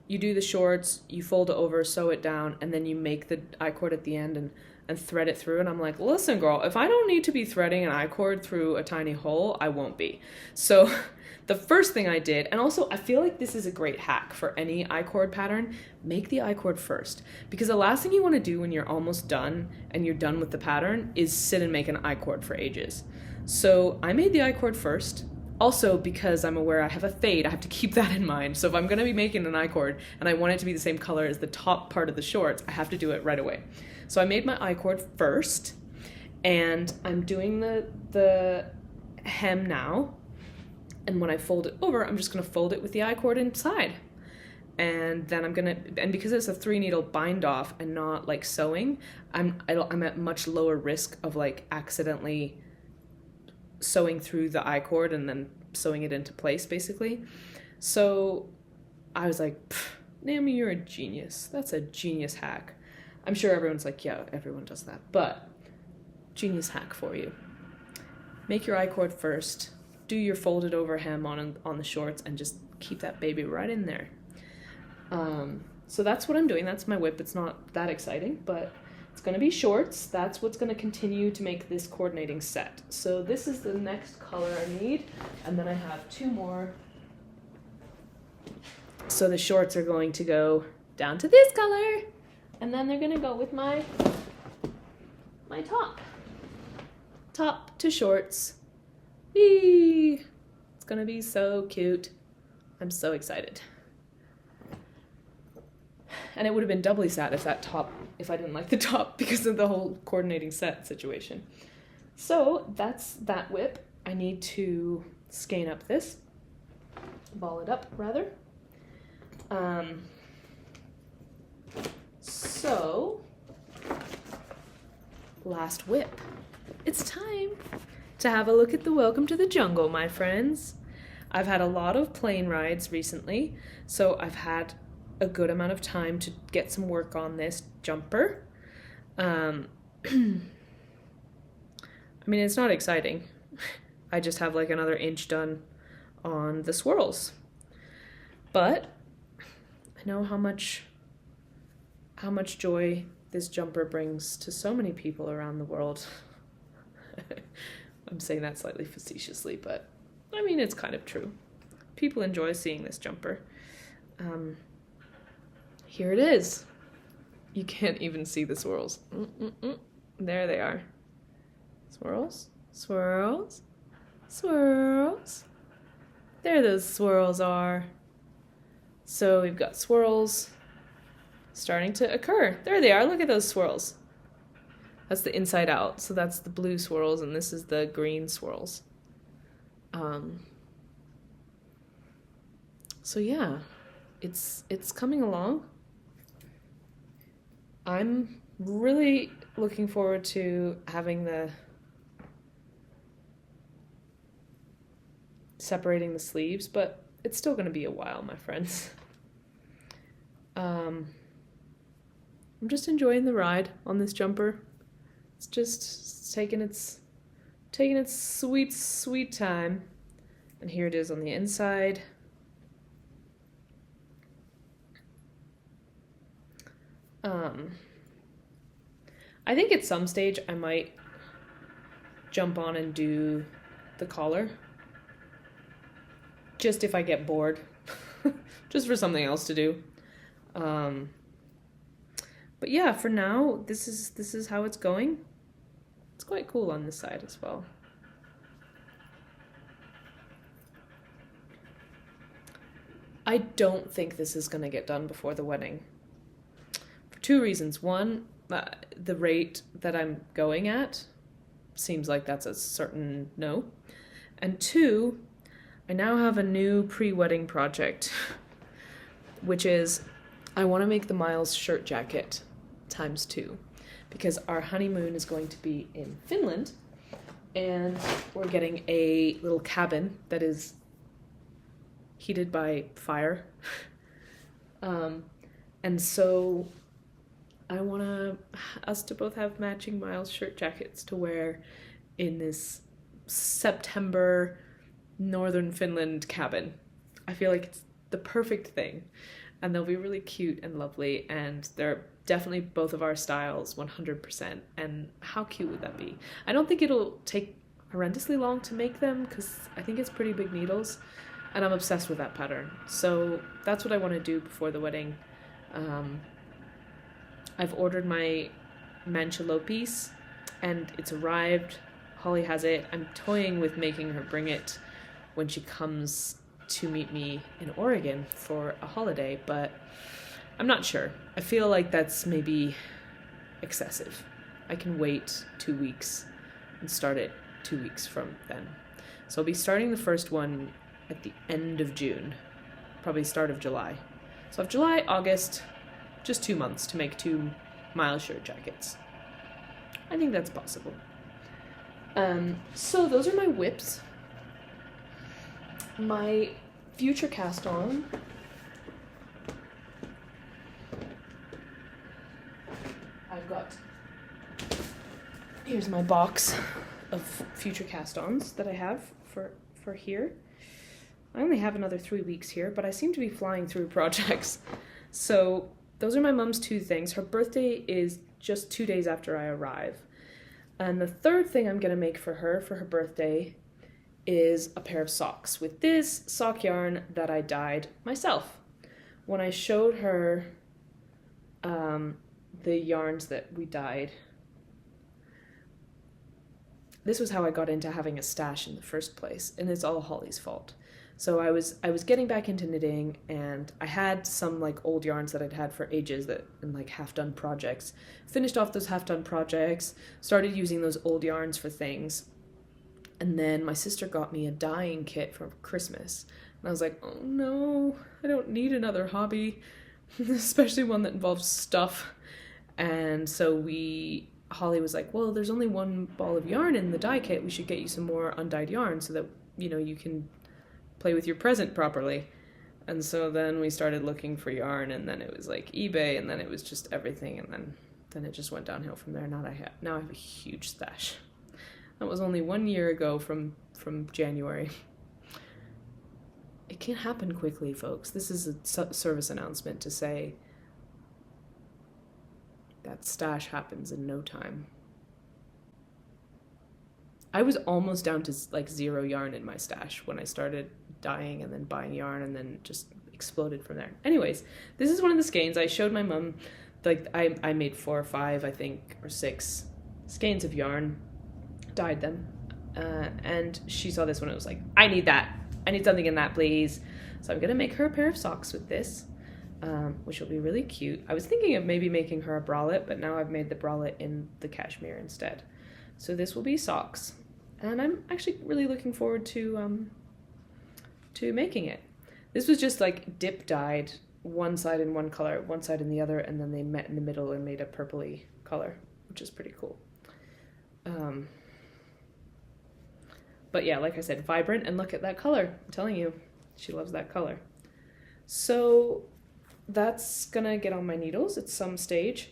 S1: you do the shorts, you fold it over, sew it down, and then you make the I-cord at the end and thread it through. And I'm like, listen, girl, if I don't need to be threading an I-cord through a tiny hole, I won't be. So the first thing I did, and also I feel like this is a great hack for any I-cord pattern, make the I-cord first. Because the last thing you want to do when you're almost done and you're done with the pattern is sit and make an I-cord for ages. So I made the I-cord first. Also, because I'm aware I have a fade, I have to keep that in mind. So if I'm going to be making an I-cord and I want it to be the same color as the top part of the shorts, I have to do it right away. So I made my I-cord first, and I'm doing the hem now. And when I fold it over, I'm just going to fold it with the I-cord inside. And then and because it's a 3 needle bind off and not like sewing, I'm at much lower risk of like accidentally sewing through the I-cord and then sewing it into place, basically. So I was like, Naomi, you're a genius. That's a genius hack. I'm sure everyone's like, yeah, everyone does that. But genius hack for you. Make your I-cord first. Do your folded over hem on the shorts and just keep that baby right in there. So that's what I'm doing. That's my whip. It's not that exciting, but it's going to be shorts. That's what's going to continue to make this coordinating set. So this is the next color I need, and then I have 2 more. So the shorts are going to go down to this color, and then they're going to go with my top. Top to shorts. Whee! It's going to be so cute. I'm so excited. And it would have been doubly sad if I didn't like the top because of the whole coordinating set situation. So that's that whip. I need to skein up this, ball it up rather. So last whip. It's time to have a look at the Welcome to the Jungle, my friends. I've had a lot of plane rides recently, so I've had a good amount of time to get some work on this jumper. I mean, it's not exciting. I just have like another inch done on the swirls. But I know how much joy this jumper brings to so many people around the world. I'm saying that slightly facetiously, but I mean, it's kind of true. People enjoy seeing this jumper. Here it is. You can't even see the swirls. There they are. Swirls. Swirls. Swirls. There those swirls are. So we've got swirls starting to occur. There they are. Look at those swirls. That's the inside out. So that's the blue swirls, and this is the green swirls. So yeah, it's coming along. I'm really looking forward to having separating the sleeves, but it's still going to be a while, my friends. I'm just enjoying the ride on this jumper. It's just taking its sweet, sweet time. And here it is on the inside. I think at some stage I might jump on and do the collar. Just if I get bored. Just for something else to do. But yeah, for now, this is how it's going. It's quite cool on this side as well. I don't think this is going to get done before the wedding. For two reasons. One, the rate that I'm going at seems like that's a certain no. And two, I now have a new pre-wedding project, which is I want to make the Miles shirt jacket ×2, because our honeymoon is going to be in Finland, and we're getting a little cabin that is heated by fire. And so I want us to both have matching Miles shirt jackets to wear in this September northern Finland cabin. I feel like it's the perfect thing, and they'll be really cute and lovely, and they're definitely both of our styles 100%. And how cute would that be? I don't think it'll take horrendously long to make them, because I think it's pretty big needles, and I'm obsessed with that pattern. So that's what I want to do before the wedding. I've ordered my manchalo piece, and it's arrived. Holly has it. I'm toying with making her bring it when she comes to meet me in Oregon for a holiday, but I'm not sure. I feel like that's maybe excessive. I can wait 2 weeks and start it 2 weeks from then. So I'll be starting the first one at the end of June, probably start of July. So I have July, August, just 2 months to make 2 Miles shirt jackets. I think that's possible. So those are my whips. My future cast on. I've got, here's my box of future cast-ons that I have for here. I only have another 3 weeks here, but I seem to be flying through projects. So those are my mom's 2 things. Her birthday is just 2 days after I arrive. And the third thing I'm going to make for her birthday is a pair of socks with this sock yarn that I dyed myself. When I showed her the yarns that we dyed, this was how I got into having a stash in the first place, and it's all Holly's fault. So I was getting back into knitting, and I had some like old yarns that I'd had for ages that in like half-done projects. Finished off those half-done projects, started using those old yarns for things, and then my sister got me a dyeing kit for Christmas. And I was like, oh no, I don't need another hobby, especially one that involves stuff. And so Holly was like, well, there's only 1 ball of yarn in the dye kit. We should get you some more undyed yarn so that, you know, you can play with your present properly. And so then we started looking for yarn, and then it was like eBay, and then it was just everything, and then it just went downhill from there. Now I have a huge stash. That was only 1 year ago from January. It can happen quickly, folks. This is a service announcement to say that stash happens in no time. I was almost down to like 0 yarn in my stash when I started dyeing and then buying yarn, and then just exploded from there. Anyways, this is one of the skeins. I showed my mum, like I made 4 or 5, I think, or 6 skeins of yarn, dyed them. and she saw this one and was like, I need that. I need something in that, please. So I'm gonna make her a pair of socks with this, which will be really cute. I was thinking of maybe making her a bralette, but now I've made the bralette in the cashmere instead. So this will be socks, and I'm actually really looking forward to making it. This was just like dip dyed, one side in one color, one side in the other, and then they met in the middle and made a purpley color, which is pretty cool. But yeah, like I said, vibrant, and look at that color. I'm telling you, she loves that color. So that's gonna get on my needles at some stage.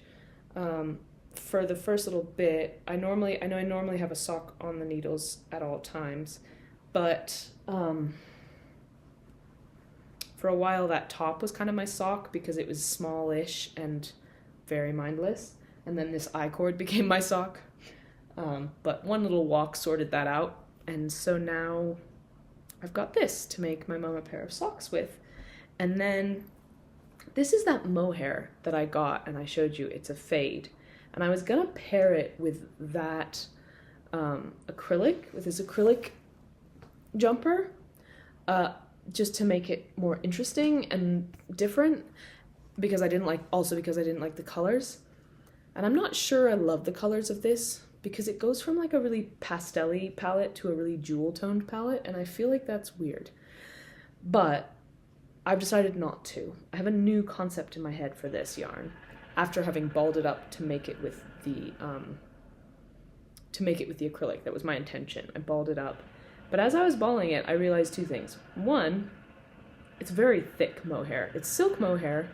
S1: For the first little bit, I normally have a sock on the needles at all times, but for a while that top was kind of my sock because it was smallish and very mindless, and then this I-cord became my sock. But one little walk sorted that out. And so now I've got this to make my mom a pair of socks with. And then this is that mohair that I got and I showed you. It's a fade. And I was gonna pair it with that acrylic, with this acrylic jumper, just to make it more interesting and different, because I didn't like the colors. And I'm not sure I love the colors of this, because it goes from like a really pastel-y palette to a really jewel-toned palette, and I feel like that's weird. But I've decided not to. I have a new concept in my head for this yarn, after having balled it up to make it with the acrylic. That was my intention. I balled it up. But as I was balling it, I realized two things. One, it's very thick mohair. It's silk mohair.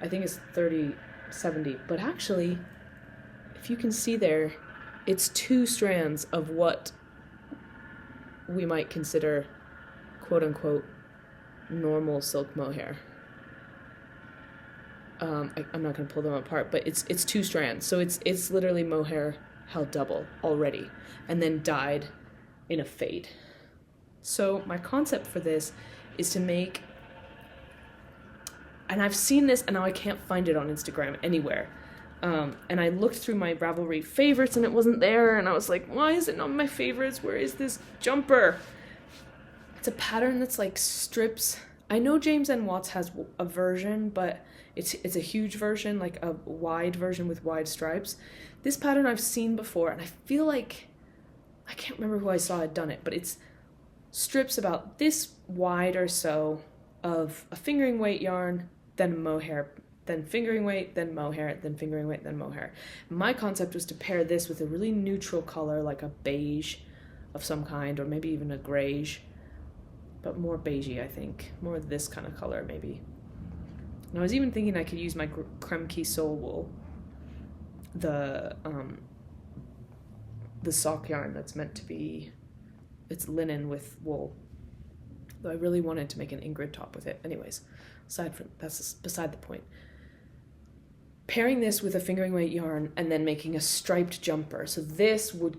S1: I think it's 30/70, but actually, if you can see there, it's 2 strands of what we might consider, quote unquote, normal silk mohair. I'm not going to pull them apart, but it's 2 strands. So it's literally mohair held double already, and then dyed in a fade. So my concept for this is to make, and I've seen this and now I can't find it on Instagram anywhere. And I looked through my Ravelry favorites and it wasn't there, and I was like, why is it not in my favorites? Where is this jumper? It's a pattern that's like strips. I know James N. Watts has a version, but it's a huge version, like a wide version with wide stripes. This pattern I've seen before, and I feel like, I can't remember who I saw had done it, but it's strips about this wide or so of a fingering weight yarn, then mohair, then fingering weight, then mohair, then fingering weight, then mohair. My concept was to pair this with a really neutral color, like a beige of some kind, or maybe even a grayish, but more beigey, I think. More this kind of color, maybe. And I was even thinking I could use my Creme Key Soul wool, the sock yarn that's meant to be, it's linen with wool. Though I really wanted to make an Ingrid top with it. Anyways, that's beside the point. Pairing this with a fingering weight yarn and then making a striped jumper. So this would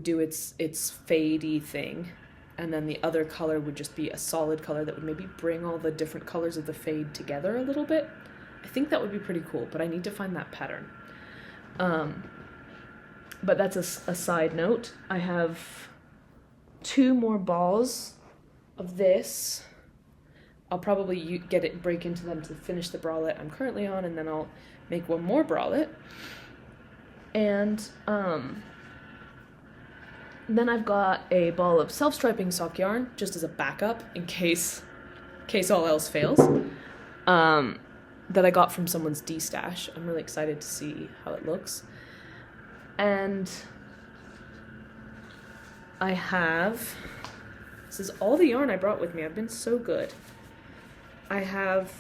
S1: do its fadey thing, and then the other color would just be a solid color that would maybe bring all the different colors of the fade together a little bit. I think that would be pretty cool, but I need to find that pattern. But that's a side note. I have 2 more balls of this. I'll probably break into them to finish the bralette I'm currently on, and then I'll make one more bralette. And then I've got a ball of self-striping sock yarn, just as a backup in case all else fails, that I got from someone's D-stash. I'm really excited to see how it looks. And I have, this is all the yarn I brought with me. I've been so good. I have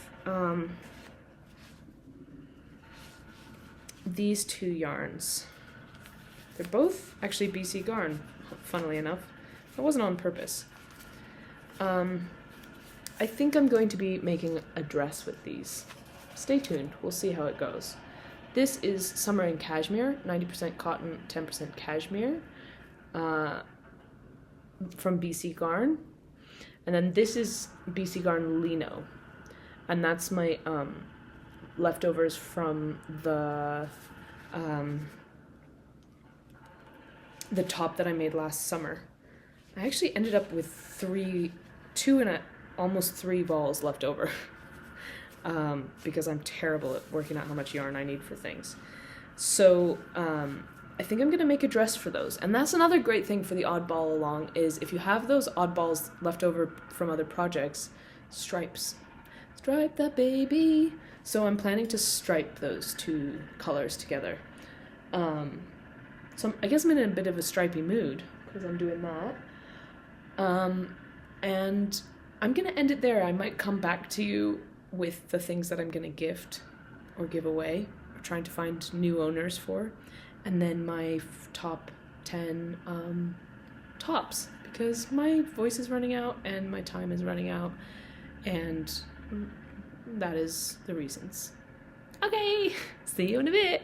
S1: these 2 yarns. They're both actually BC Garn, funnily enough. It wasn't on purpose. I think I'm going to be making a dress with these. Stay tuned, we'll see how it goes. This is Summer in Cashmere, 90% cotton, 10% cashmere, from BC Garn. And then this is BC Garn Lino, and that's my leftovers from the top that I made last summer. I actually ended up with almost 3 balls left over. Because I'm terrible at working out how much yarn I need for things. So I think I'm going to make a dress for those. And that's another great thing for the oddball along is if you have those oddballs left over from other projects, stripes. Stripe that baby. So I'm planning to stripe those 2 colors together. So I guess I'm in a bit of a stripey mood because I'm doing that. And I'm going to end it there. I might come back to you with the things that I'm going to gift or give away or trying to find new owners for. And then my top 10 tops because my voice is running out and my time is running out. And that is the reasons. Okay, see you in a bit.